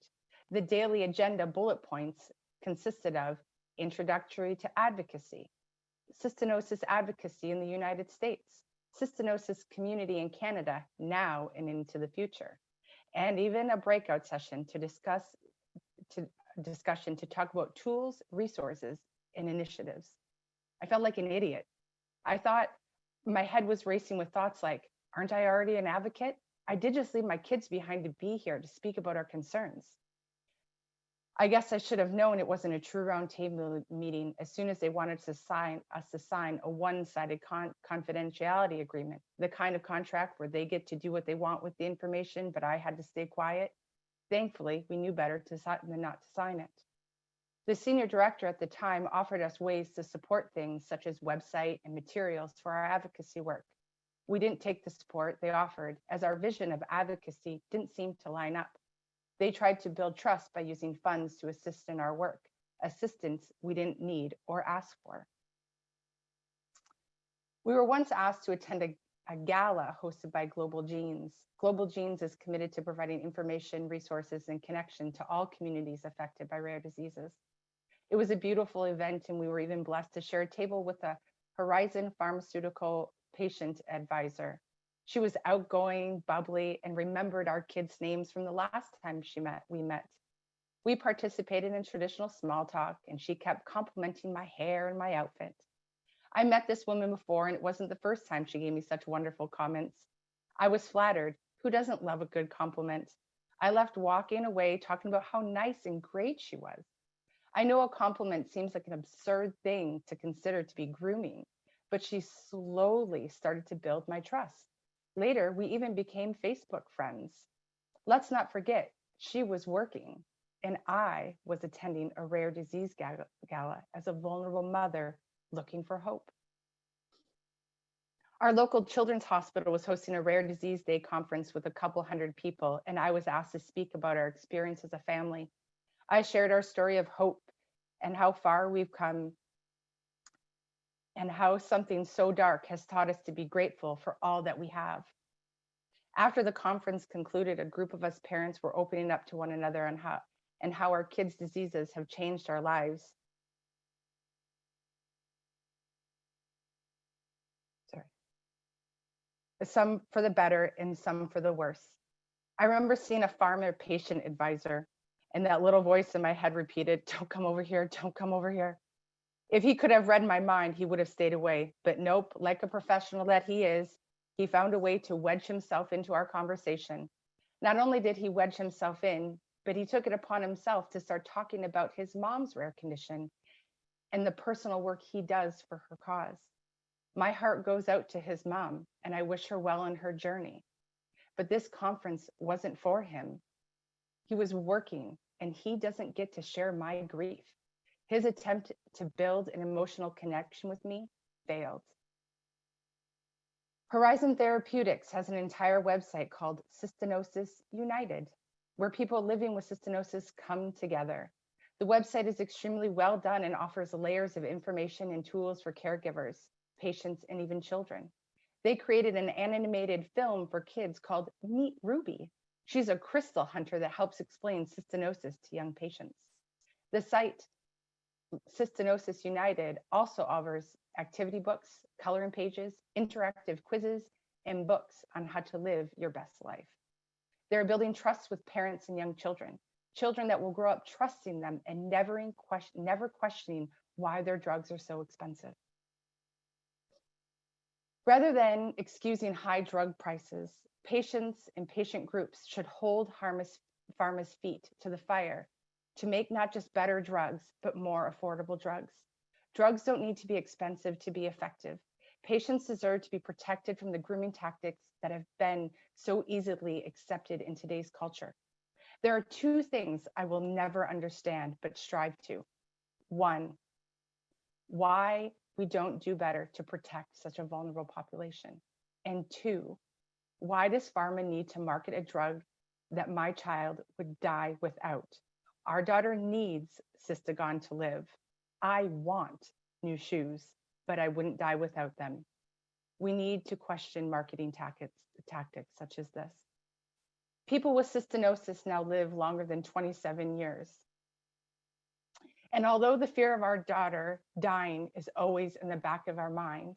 The daily agenda bullet points consisted of introductory to advocacy, cystinosis advocacy in the United States, cystinosis community in Canada now and into the future, and even a breakout session to talk about tools, resources, and initiatives. I felt like an idiot. I thought my head was racing with thoughts like, aren't I already an advocate? I did just leave my kids behind to be here to speak about our concerns. I guess I should have known it wasn't a true roundtable meeting as soon as they wanted us to sign a one-sided confidentiality agreement, the kind of contract where they get to do what they want with the information, but I had to stay quiet. Thankfully, we knew better than not to sign it. The senior director at the time offered us ways to support things such as website and materials for our advocacy work. We didn't take the support they offered as our vision of advocacy didn't seem to line up. They tried to build trust by using funds to assist in our work, assistance we didn't need or ask for. We were once asked to attend a gala hosted by Global Genes. Global Genes is committed to providing information, resources, and connection to all communities affected by rare diseases. It was a beautiful event, and we were even blessed to share a table with a Horizon Pharmaceutical patient advisor. She was outgoing, bubbly, and remembered our kids' names from the last time we met. We participated in traditional small talk, and she kept complimenting my hair and my outfit. I met this woman before, and it wasn't the first time she gave me such wonderful comments. I was flattered. Who doesn't love a good compliment? I left walking away talking about how nice and great she was. I know a compliment seems like an absurd thing to consider to be grooming, but she slowly started to build my trust. Later, we even became Facebook friends. Let's not forget, she was working, and I was attending a rare disease gala as a vulnerable mother looking for hope. Our local children's hospital was hosting a Rare Disease Day conference with a couple hundred people, and I was asked to speak about our experience as a family. I shared our story of hope and how far we've come, and how something so dark has taught us to be grateful for all that we have. After the conference concluded, a group of us parents were opening up to one another on how our kids' diseases have changed our lives. Some for the better and some for the worse. I remember seeing a Pharma patient advisor, and that little voice in my head repeated, "Don't come over here, don't come over here." If he could have read my mind, he would have stayed away. But nope, like a professional that he is, he found a way to wedge himself into our conversation. Not only did he wedge himself in, but he took it upon himself to start talking about his mom's rare condition and the personal work he does for her cause. My heart goes out to his mom, and I wish her well in her journey. But this conference wasn't for him. He was working, and he doesn't get to share my grief. His attempt to build an emotional connection with me failed. Horizon Therapeutics has an entire website called Cystinosis United, where people living with cystinosis come together. The website is extremely well done and offers layers of information and tools for caregivers, patients, and even children. They created an animated film for kids called Meet Ruby. She's a crystal hunter that helps explain cystinosis to young patients. The site Cystinosis United also offers activity books, coloring pages, interactive quizzes, and books on how to live your best life. They're building trust with parents and young children, children that will grow up trusting them and never questioning why their drugs are so expensive. Rather than excusing high drug prices, patients and patient groups should hold Pharma's feet to the fire to make not just better drugs, but more affordable drugs. Drugs don't need to be expensive to be effective. Patients deserve to be protected from the grooming tactics that have been so easily accepted in today's culture. There are two things I will never understand, but strive to. One, why we don't do better to protect such a vulnerable population? And two, why does pharma need to market a drug that my child would die without? Our daughter needs Cystagon to live. I want new shoes, but I wouldn't die without them. We need to question marketing tactics such as this. People with cystinosis now live longer than 27 years. And although the fear of our daughter dying is always in the back of our mind,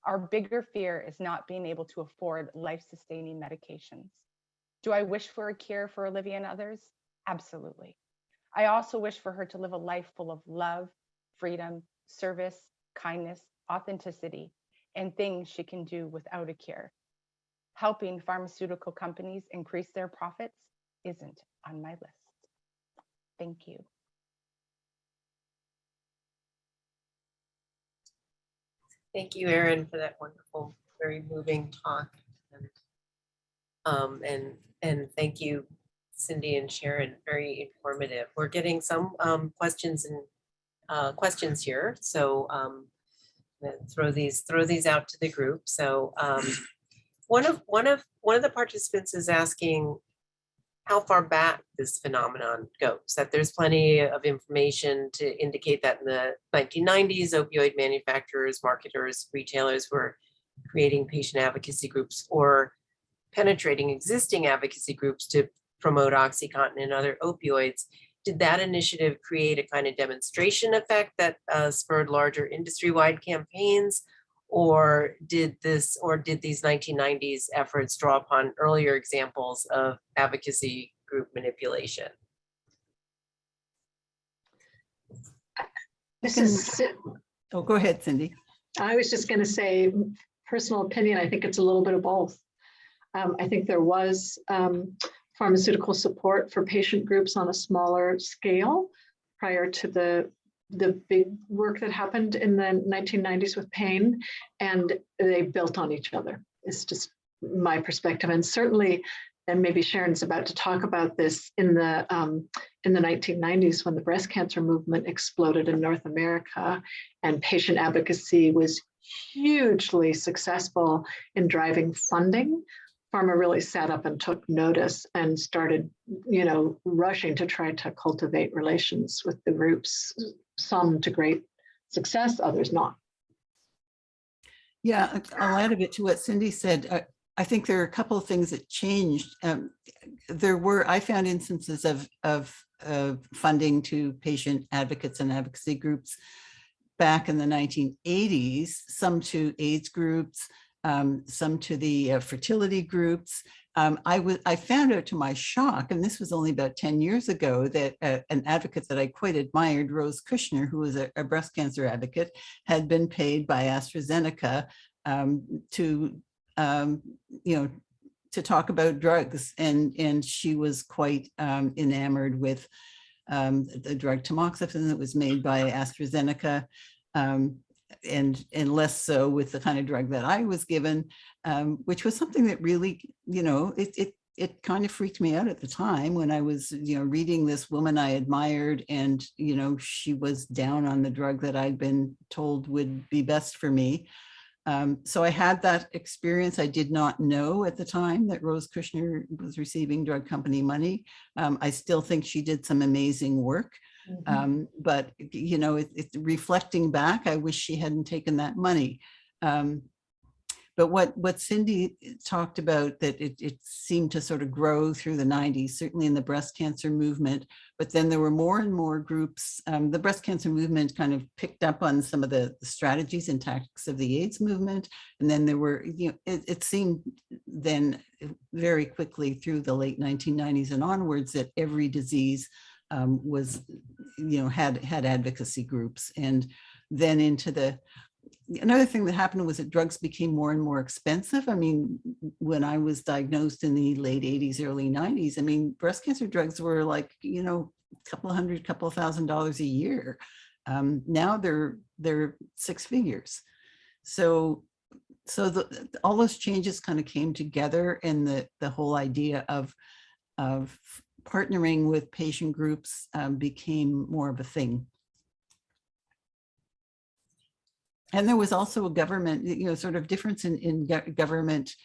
our bigger fear is not being able to afford life-sustaining medications. Do I wish for a cure for Olivia and others? Absolutely. I also wish for her to live a life full of love, freedom, service, kindness, authenticity, and things she can do without a cure. Helping pharmaceutical companies increase their profits isn't on my list. Thank you. Thank you, Erin, for that wonderful, very moving talk. And thank you, Cindy and Sharon, very informative. We're getting some questions here. So throw these out to the group. So one of the participants is asking how far back this phenomenon goes, that there's plenty of information to indicate that in the 1990s, opioid manufacturers, marketers, retailers were creating patient advocacy groups or penetrating existing advocacy groups to promote OxyContin and other opioids. Did that initiative create a kind of demonstration effect that spurred larger industry-wide campaigns? Or did these 1990s efforts draw upon earlier examples of advocacy group manipulation? Oh, go ahead, Cindy. I was just going to say, personal opinion, I think it's a little bit of both. I think there was pharmaceutical support for patient groups on a smaller scale prior to the big work that happened in the 1990s with pain, and they built on each other. It's just my perspective. And certainly, and maybe Sharon's about to talk about this, in the 1990s when the breast cancer movement exploded in North America and patient advocacy was hugely successful in driving funding, Pharma really sat up and took notice and started, rushing to try to cultivate relations with the groups, some to great success, others not. Yeah, I'll add a bit to what Cindy said. I think there are a couple of things that changed. I found instances of funding to patient advocates and advocacy groups back in the 1980s, some to AIDS groups, some to the fertility groups. I found out to my shock, and this was only about 10 years ago, that an advocate that I quite admired, Rose Kushner, who was a breast cancer advocate, had been paid by AstraZeneca to talk about drugs, and she was quite enamored with the drug tamoxifen that was made by AstraZeneca. And less so with the kind of drug that I was given, which was something that really, it kind of freaked me out at the time when I was, reading this woman I admired, and, she was down on the drug that I'd been told would be best for me. So I had that experience. I did not know at the time that Rose Kushner was receiving drug company money. I still think she did some amazing work. But reflecting back, I wish she hadn't taken that money. But what Cindy talked about, that it seemed to sort of grow through the 90s, certainly in the breast cancer movement, but then there were more and more groups. The breast cancer movement kind of picked up on some of the strategies and tactics of the AIDS movement. And then there were, it seemed then very quickly through the late 1990s and onwards that every disease was, had advocacy groups. And then another thing that happened was that drugs became more and more expensive. I mean, when I was diagnosed in the late 80s, early 90s, breast cancer drugs were like, couple of $1,000s a year. Now they're six figures. So all those changes kind of came together, and the whole idea of partnering with patient groups became more of a thing. And there was also a government, sort of difference in government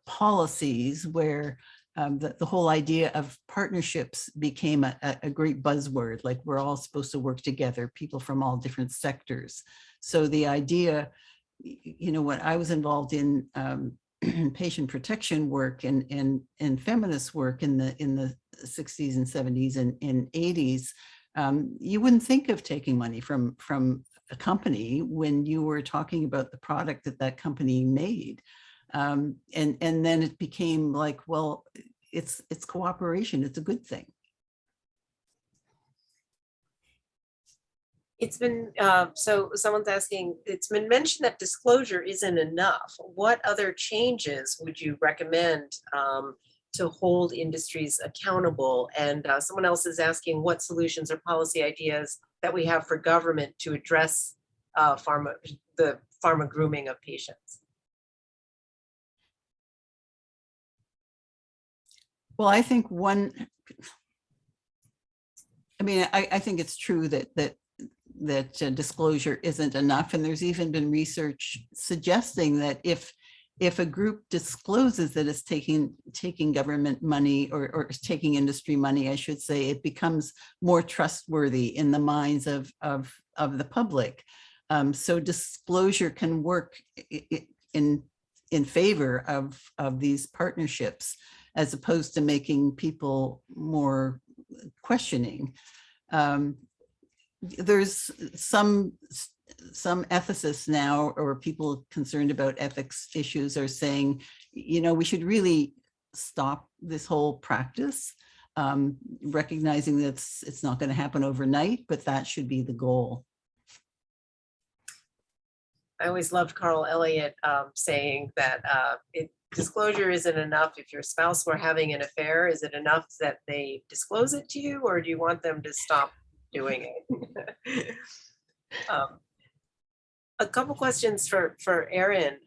policies where the whole idea of partnerships became a great buzzword, like we're all supposed to work together, people from all different sectors. So the idea, when I was involved in patient protection work and feminist work in the 60s and 70s and 80s, you wouldn't think of taking money from a company when you were talking about the product that company made. And then it became like, well, it's cooperation. It's a good thing. It's been, so someone's asking, it's been mentioned that disclosure isn't enough. What other changes would you recommend to hold industries accountable? And someone else is asking what solutions or policy ideas that we have for government to address the pharma grooming of patients. Well, I think I think it's true that disclosure isn't enough. And there's even been research suggesting that if a group discloses that it's taking government money or taking industry money, I should say, it becomes more trustworthy in the minds of the public. So disclosure can work in favor of these partnerships, as opposed to making people more questioning. There's some ethicists now, or people concerned about ethics issues, are saying, we should really stop this whole practice, recognizing that it's not going to happen overnight, but that should be the goal. I always loved Carl Elliott saying that disclosure isn't enough. If your spouse were having an affair, is it enough that they disclose it to you, or do you want them to stop doing it? A couple questions for Erin.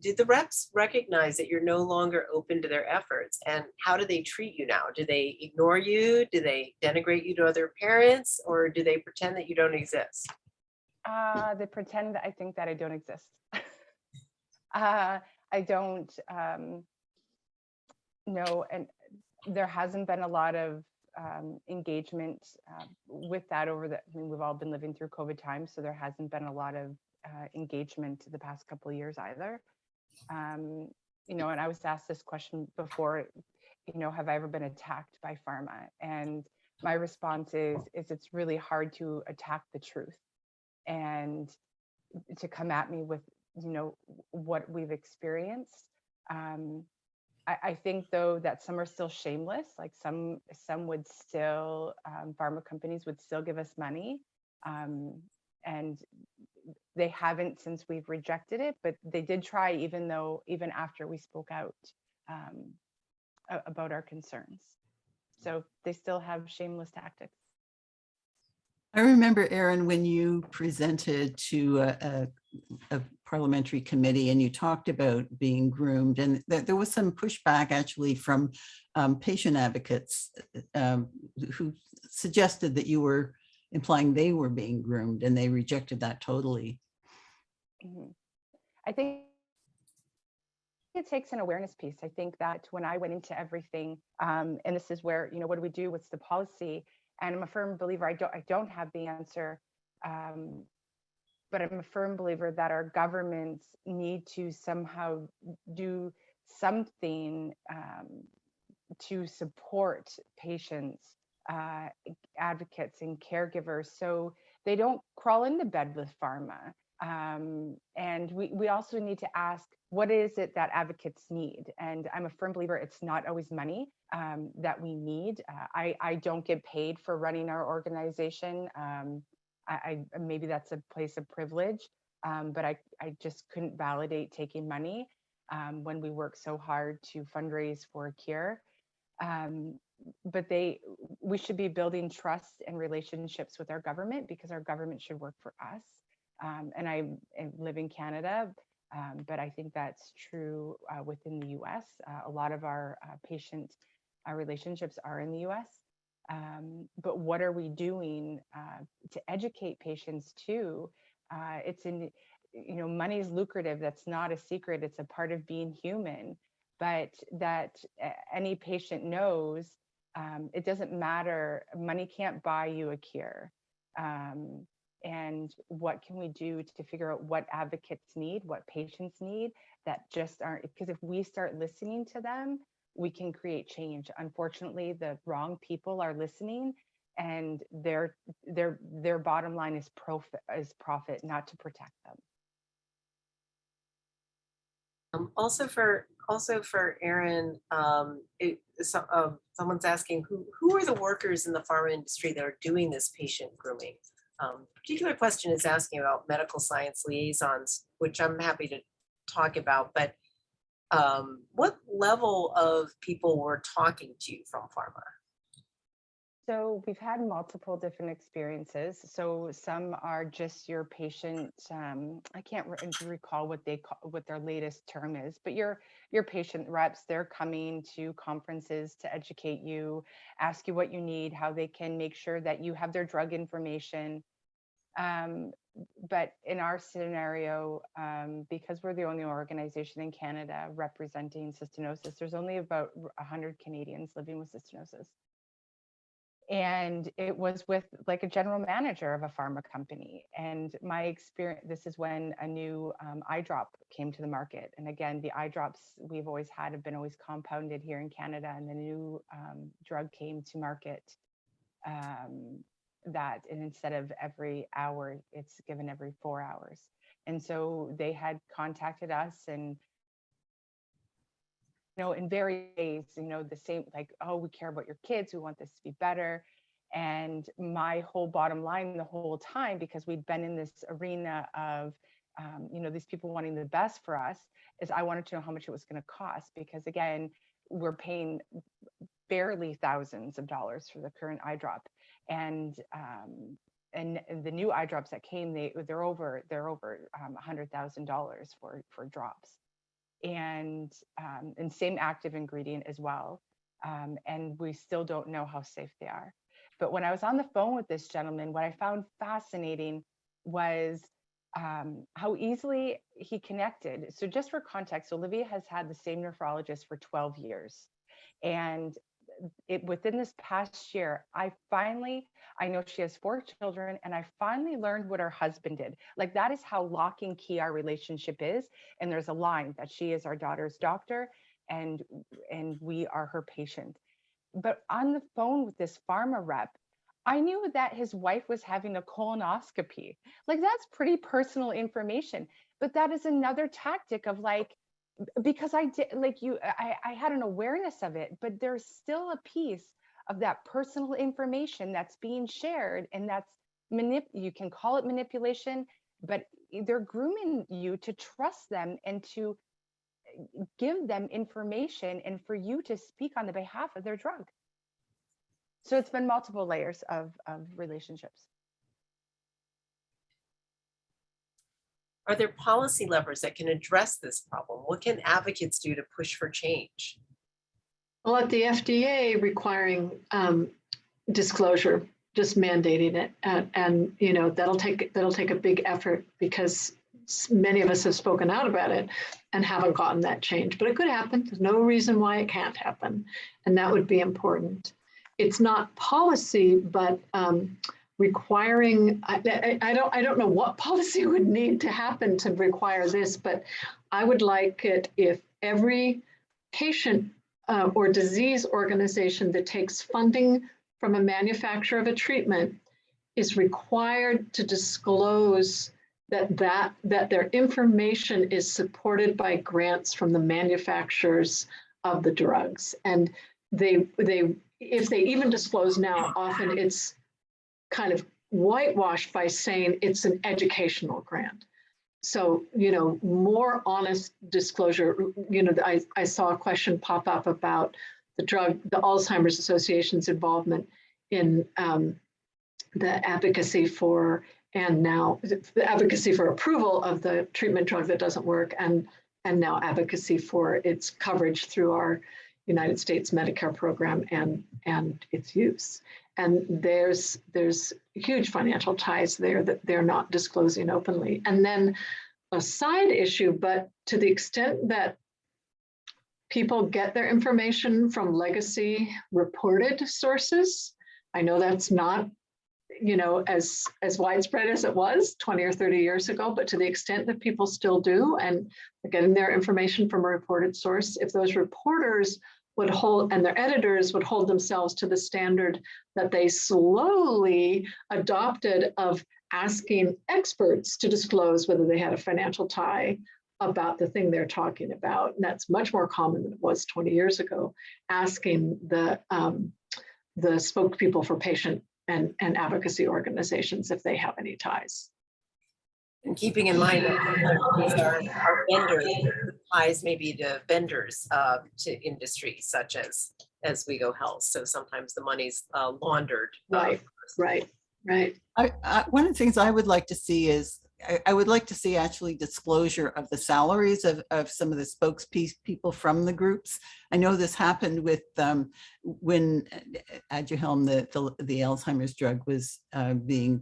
Did the reps recognize that you're no longer open to their efforts, and how do they treat you now? Do they ignore you? Do they denigrate you to other parents, or do they pretend that you don't exist? They pretend I think that I don't exist. I don't know, and there hasn't been a lot of engagement with that we've all been living through COVID times, so there hasn't been a lot of engagement the past couple of years either. And I was asked this question before, have I ever been attacked by pharma? And my response is it's really hard to attack the truth and to come at me with what we've experienced. I think though that some are still shameless, like some would still, pharma companies would still give us money, and they haven't since we've rejected it, but they did try even after we spoke out about our concerns. So they still have shameless tactics. I remember, Erin, when you presented to a parliamentary committee and you talked about being groomed, and there was some pushback actually from patient advocates who suggested that you were implying they were being groomed, and they rejected that totally. Mm-hmm. I think it takes an awareness piece. I think that when I went into everything, and this is where, what do we do? What's the policy? And I'm a firm believer, I don't have the answer, but I'm a firm believer that our governments need to somehow do something to support patients, advocates and caregivers, so they don't crawl into bed with pharma. And we also need to ask, what is it that advocates need? And I'm a firm believer it's not always money that we need. I don't get paid for running our organization. I maybe that's a place of privilege, but I just couldn't validate taking money when we work so hard to fundraise for a cure. But we should be building trust and relationships with our government, because our government should work for us. And I live in Canada, but I think that's true within the US. A lot of our patient relationships are in the US. But what are we doing to educate patients too, it's in, money is lucrative. That's not a secret. It's a part of being human. But that any patient knows, it doesn't matter. Money can't buy you a cure. And what can we do to figure out what advocates need, what patients need that just aren't, because if we start listening to them, we can create change. Unfortunately, the wrong people are listening, and their bottom line is profit, not to protect them. Also for Erin, someone's asking who are the workers in the pharma industry that are doing this patient grooming? Particular question is asking about medical science liaisons, which I'm happy to talk about, but what level of people we're talking to from pharma? So we've had multiple different experiences. So some are just your patient. I can't recall what their latest term is, but your patient reps. They're coming to conferences to educate you, ask you what you need, how they can make sure that you have their drug information. But in our scenario, because we're the only organization in Canada representing cystinosis, there's only about 100 Canadians living with cystinosis. And it was with like a general manager of a pharma company. And my experience, this is when a new eye drop came to the market. And again, the eye drops we've always had have been always compounded here in Canada. And the new drug came to market and instead of every hour, it's given every 4 hours. And so they had contacted us and in various ways, the same, like, oh, we care about your kids, we want this to be better. And my whole bottom line the whole time, because we'd been in this arena of, these people wanting the best for us, is I wanted to know how much it was going to cost. Because again, we're paying barely thousands of dollars for the current eye drop. And the new eye drops that came, they're over $100,000 for drops. And same active ingredient as well. And we still don't know how safe they are. But when I was on the phone with this gentleman, what I found fascinating was how easily he connected. So just for context, Olivia has had the same nephrologist for 12 years. And within this past year, I know she has 4 children, and I finally learned what her husband did. Like, that is how lock and key our relationship is. And there's a line that she is our daughter's doctor and we are her patient. But on the phone with this pharma rep, I knew that his wife was having a colonoscopy. Like, that's pretty personal information. But that is another tactic of like, because I did, like I had an awareness of it, but there's still a piece of that personal information that's being shared, and that's you can call it manipulation, but they're grooming you to trust them and to give them information and for you to speak on the behalf of their drug. So it's been multiple layers of relationships. Are there policy levers that can address this problem? What can advocates do to push for change? Well, at the FDA, requiring disclosure, just mandating it, and that'll take a big effort, because many of us have spoken out about it and haven't gotten that change. But it could happen. There's no reason why it can't happen, and that would be important. It's not policy, but requiring, I don't know what policy would need to happen to require this, but I would like it if every patient or disease organization that takes funding from a manufacturer of a treatment is required to disclose that their information is supported by grants from the manufacturers of the drugs. And if they even disclose now, often it's kind of whitewashed by saying it's an educational grant. So, more honest disclosure. I saw a question pop up about the Alzheimer's Association's involvement in the advocacy for, and now the advocacy for approval of the treatment drug that doesn't work, and now advocacy for its coverage through our United States Medicare program and its use. And there's huge financial ties there that they're not disclosing openly. And then a side issue, but to the extent that people get their information from legacy reported sources, I know that's not, you know, as widespread as it was 20 or 30 years ago, but to the extent that people still do and are getting their information from a reported source, if those reporters would hold, and their editors would hold themselves to the standard that they slowly adopted of asking experts to disclose whether they had a financial tie about the thing they're talking about. And that's much more common than it was 20 years ago, asking the spokespeople for patient and advocacy organizations if they have any ties. And keeping in mind that these are vendors, ties maybe to vendors to industries such as We Go Health. So sometimes the money's laundered. Right. One of the things I would like to see is, I would like to see actually disclosure of the salaries of some of the spokespeople from the groups. I know this happened with when Adriane, the Alzheimer's drug, was being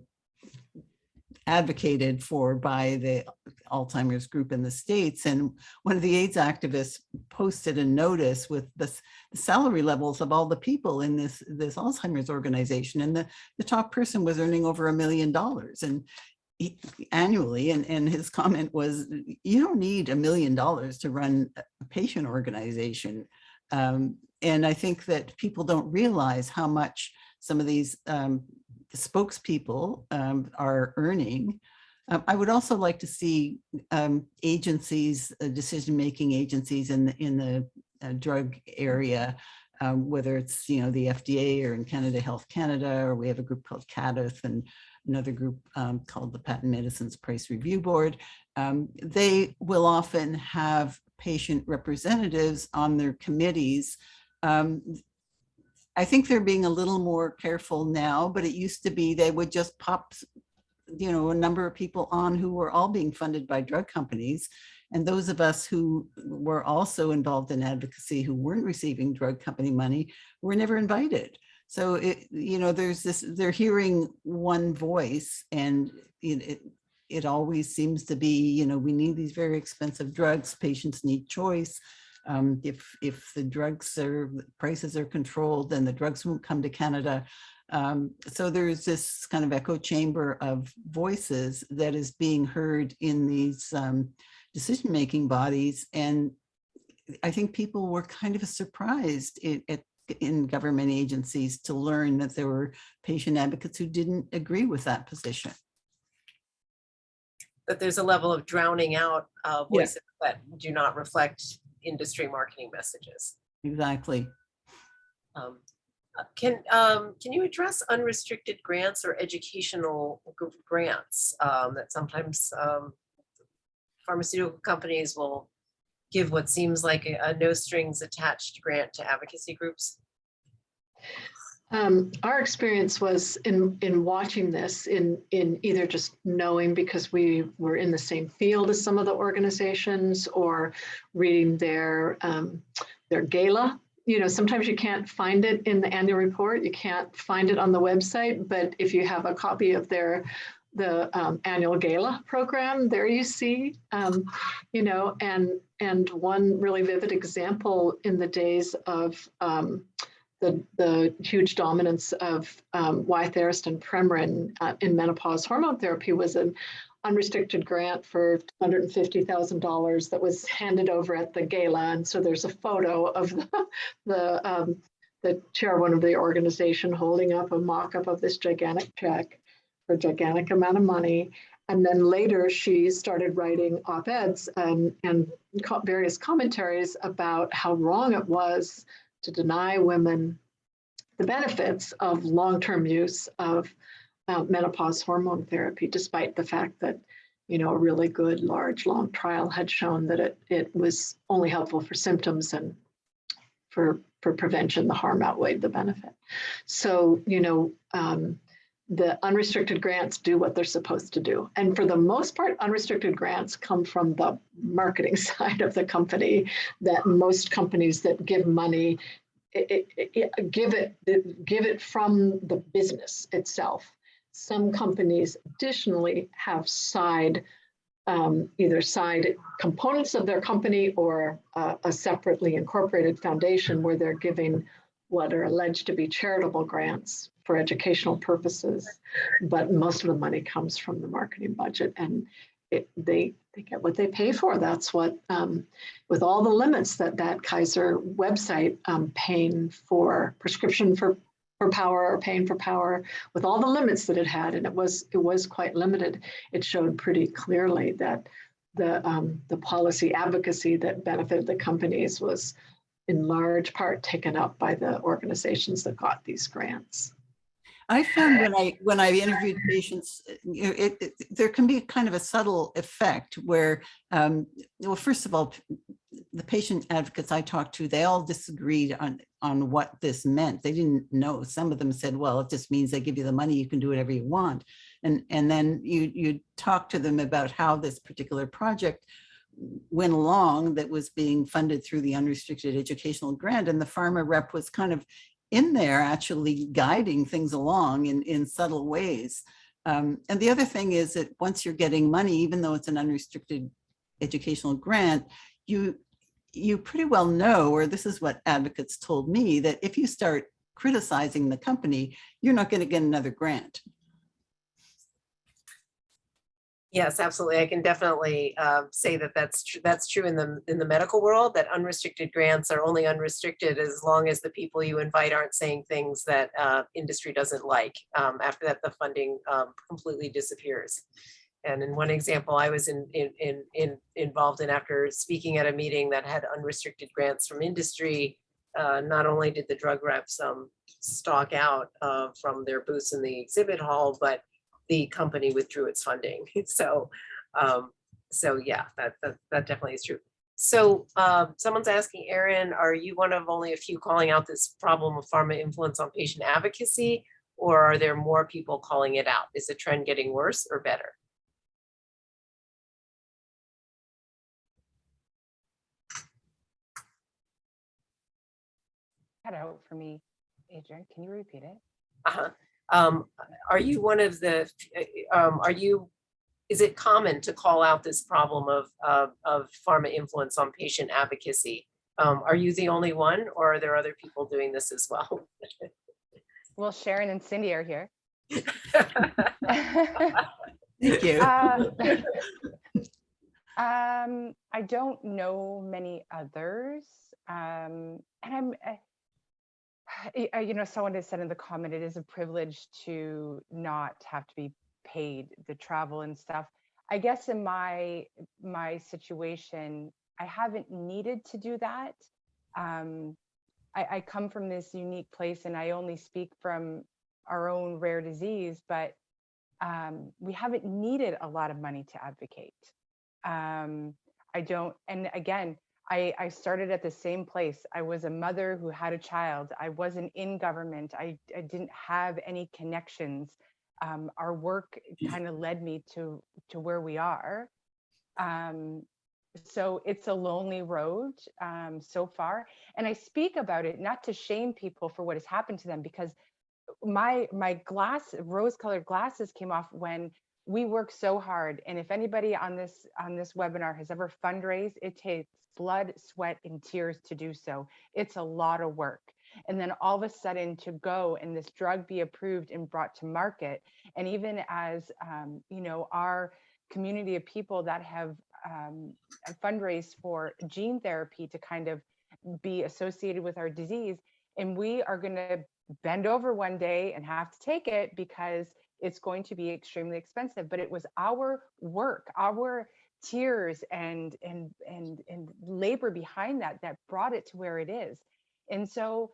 advocated for by the Alzheimer's group in the States. And one of the AIDS activists posted a notice with the salary levels of all the people in this Alzheimer's organization. And the top person was earning over $1 million annually. And his comment was, you don't need $1 million to run a patient organization. And I think that people don't realize how much some of these spokespeople are earning. I would also like to see agencies, decision-making agencies in the drug area, whether it's, you know, the FDA or in Canada Health Canada, or we have a group called CADIF and another group called the Patent Medicines Price Review Board. They will often have patient representatives on their committees. I think they're being a little more careful now, but it used to be they would just pop, you know, a number of people on who were all being funded by drug companies. And those of us who were also involved in advocacy who weren't receiving drug company money were never invited. So, you know, there's this, they're hearing one voice, and it always seems to be, you know, we need these very expensive drugs, patients need choice. If the drugs prices are controlled, then the drugs won't come to Canada. So there's this kind of echo chamber of voices that is being heard in these decision-making bodies. And I think people were kind of surprised in government agencies to learn that there were patient advocates who didn't agree with that position. That there's a level of drowning out voices that do not reflect industry marketing messages. Exactly. Can you address unrestricted grants or educational grants that sometimes pharmaceutical companies will give what seems like a no strings attached grant to advocacy groups? Our experience was in watching this, in either just knowing because we were in the same field as some of the organizations, or reading their Gala. You know, sometimes you can't find it in the annual report, you can't find it on the website, but if you have a copy of the annual Gala program, there you see, you know, and one really vivid example in the days of the huge dominance of Y-Therist and Premarin in menopause hormone therapy was an unrestricted grant for $150,000 that was handed over at the Gala. And so there's a photo of the chairwoman of the organization holding up a mock-up of this gigantic check for a gigantic amount of money. And then later she started writing op-eds and various commentaries about how wrong it was to deny women the benefits of long-term use of menopause hormone therapy, despite the fact that, you know, a really good, large, long trial had shown that it was only helpful for symptoms, and for prevention, the harm outweighed the benefit. So, you know, the unrestricted grants do what they're supposed to do. And for the most part, unrestricted grants come from the marketing side of the company, that most companies that give money, give it from the business itself. Some companies additionally have either side components of their company or a separately incorporated foundation where they're giving what are alleged to be charitable grants for educational purposes, but most of the money comes from the marketing budget, and they get what they pay for. That's what, with all the limits that Kaiser website, paying for prescription for power or paying for power, with all the limits that it had, and it was quite limited. It showed pretty clearly that the policy advocacy that benefited the companies was in large part taken up by the organizations that got these grants. I found when I interviewed patients, there can be kind of a subtle effect where, well, first of all, the patient advocates I talked to, they all disagreed on what this meant. They didn't know. Some of them said, well, it just means they give you the money, you can do whatever you want. And then you talk to them about how this particular project went along that was being funded through the unrestricted educational grant, and the pharma rep was kind of in there actually guiding things along in subtle ways. And the other thing is that once you're getting money, even though it's an unrestricted educational grant, you pretty well know, or this is what advocates told me, that if you start criticizing the company, you're not going to get another grant. Yes, absolutely. I can definitely say that that's true in the medical world, that unrestricted grants are only unrestricted as long as the people you invite aren't saying things that industry doesn't like. After that, the funding completely disappears. And in one example I was involved in, after speaking at a meeting that had unrestricted grants from industry, not only did the drug reps stalk out from their booths in the exhibit hall, but the company withdrew its funding. So yeah, that definitely is true. So someone's asking, Erin, are you one of only a few calling out this problem of pharma influence on patient advocacy, or are there more people calling it out? Is the trend getting worse or better? Cut out for me, Adriane. Can you repeat it? Are you one of the, is it common to call out this problem of pharma influence on patient advocacy? Are you the only one, or are there other people doing this as well? Well, Sharon and Cindy are here. Thank you. I don't know many others. And someone has said in the comment, it is a privilege to not have to be paid the travel and stuff. I guess in my situation, I haven't needed to do that. I come from this unique place, and I only speak from our own rare disease, but we haven't needed a lot of money to advocate. I don't, and again, I started at the same place. I was a mother who had a child. I wasn't in government. I didn't have any connections. Our work kind of led me to where we are. So it's a lonely road so far. And I speak about it not to shame people for what has happened to them, because my rose-colored glasses came off when we work so hard. And if anybody on this webinar has ever fundraised, it takes blood, sweat, and tears to do so. It's a lot of work. And then all of a sudden to go and this drug be approved and brought to market. And even as, our community of people that have fundraised for gene therapy to kind of be associated with our disease, and we are going to bend over one day and have to take it because it's going to be extremely expensive. But it was our work, our tears and labor behind that brought it to where it is. And so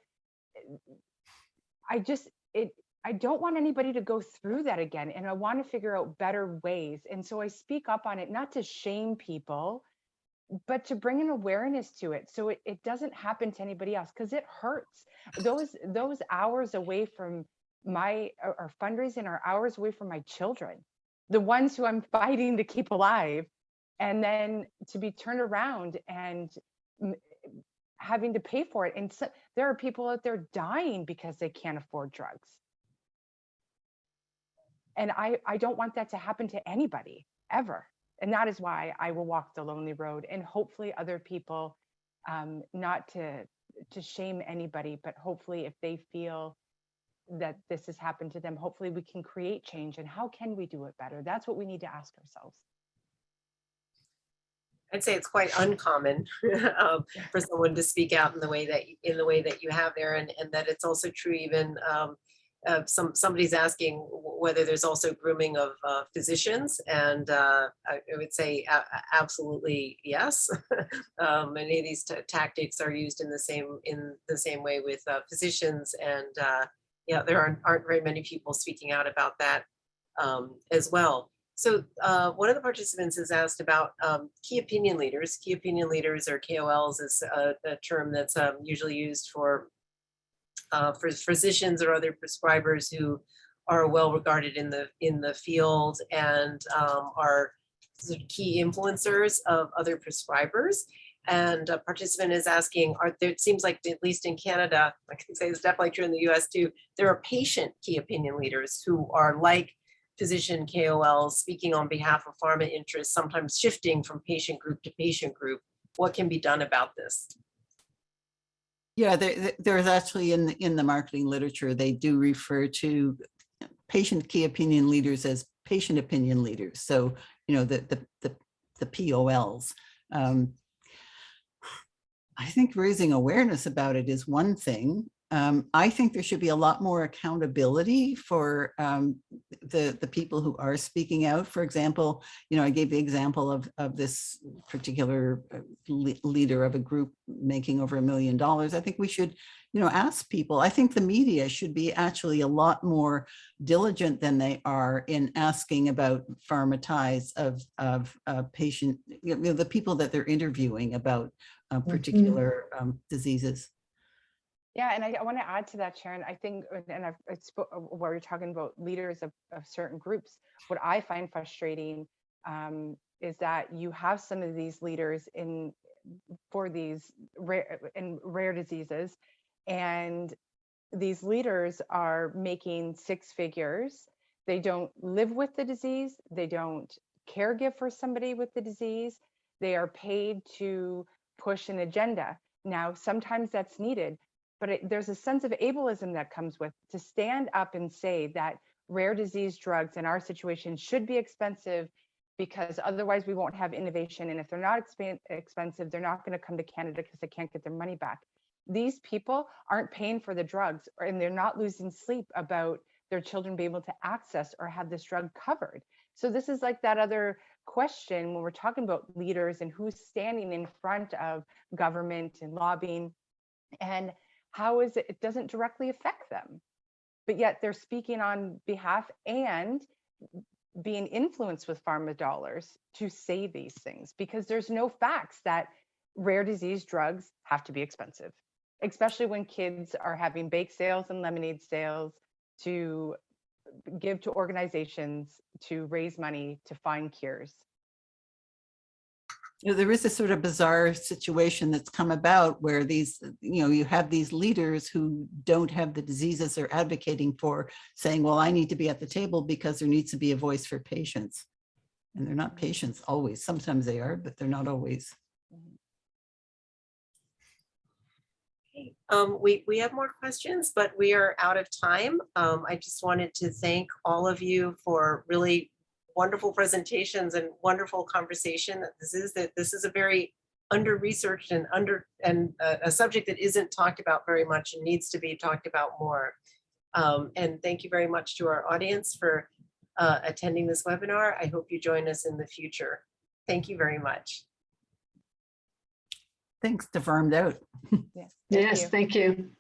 I don't want anybody to go through that again. And I want to figure out better ways. And so I speak up on it, not to shame people, but to bring an awareness to it, so it doesn't happen to anybody else, because it hurts. Those hours away from our fundraising, our hours away from my children, the ones who I'm fighting to keep alive, and then to be turned around and having to pay for it. And so, there are people out there dying because they can't afford drugs. And I don't want that to happen to anybody ever. And that is why I will walk the lonely road, and hopefully other people, not to shame anybody, but hopefully if they feel that this has happened to them, hopefully we can create change. And how can we do it better? That's what we need to ask ourselves. I'd say it's quite uncommon for someone to speak out in the way that you have there, and that it's also true even somebody's asking whether there's also grooming of physicians, and I would say absolutely yes. Many of these tactics are used in the same way with physicians, and yeah, there aren't very many people speaking out about that as well. So one of the participants has asked about key opinion leaders. Key opinion leaders, or KOLs, is a term that's usually used for physicians or other prescribers who are well regarded in the field and are sort of key influencers of other prescribers. And a participant is asking, it seems like, at least in Canada, I can say it's definitely true in the US too, there are patient key opinion leaders who are like physician KOLs, speaking on behalf of pharma interests, sometimes shifting from patient group to patient group. What can be done about this? Yeah, there's actually in the marketing literature, they do refer to patient key opinion leaders as patient opinion leaders. So, you know, the POLs. I think raising awareness about it is one thing. I think there should be a lot more accountability for the people who are speaking out. For example, you know, I gave the example of this particular leader of a group making over $1 million. I think we should, you know, ask people. I think the media should be actually a lot more diligent than they are in asking about pharma ties of patient, you know, the people that they're interviewing about particular diseases. Yeah, and I want to add to that, Sharon. I think, and where you're talking about leaders of certain groups, what I find frustrating is that you have some of these leaders for these rare diseases, and these leaders are making six figures. They don't live with the disease. They don't caregive for somebody with the disease. They are paid to push an agenda. Now, sometimes that's needed, but there's a sense of ableism that comes with to stand up and say that rare disease drugs in our situation should be expensive because otherwise we won't have innovation. And if they're not expensive, they're not going to come to Canada because they can't get their money back. These people aren't paying for the drugs, and they're not losing sleep about their children being able to access or have this drug covered. So this is like that other question when we're talking about leaders and who's standing in front of government and lobbying, and how is it doesn't directly affect them, but yet they're speaking on behalf and being influenced with pharma dollars to say these things, because there's no facts that rare disease drugs have to be expensive, especially when kids are having bake sales and lemonade sales to give to organizations to raise money to find cures. You know, there is a sort of bizarre situation that's come about where these, you know, you have these leaders who don't have the diseases they're advocating for, saying, well, I need to be at the table because there needs to be a voice for patients. And they're not patients always. Sometimes they are, but they're not always. Okay. We have more questions, but we are out of time. I just wanted to thank all of you for really wonderful presentations and wonderful conversation. This is a very under-researched and a subject that isn't talked about very much and needs to be talked about more. And thank you very much to our audience for attending this webinar. I hope you join us in the future. Thank you very much. Thanks to PharmedOut. Yes, Yes, thank you.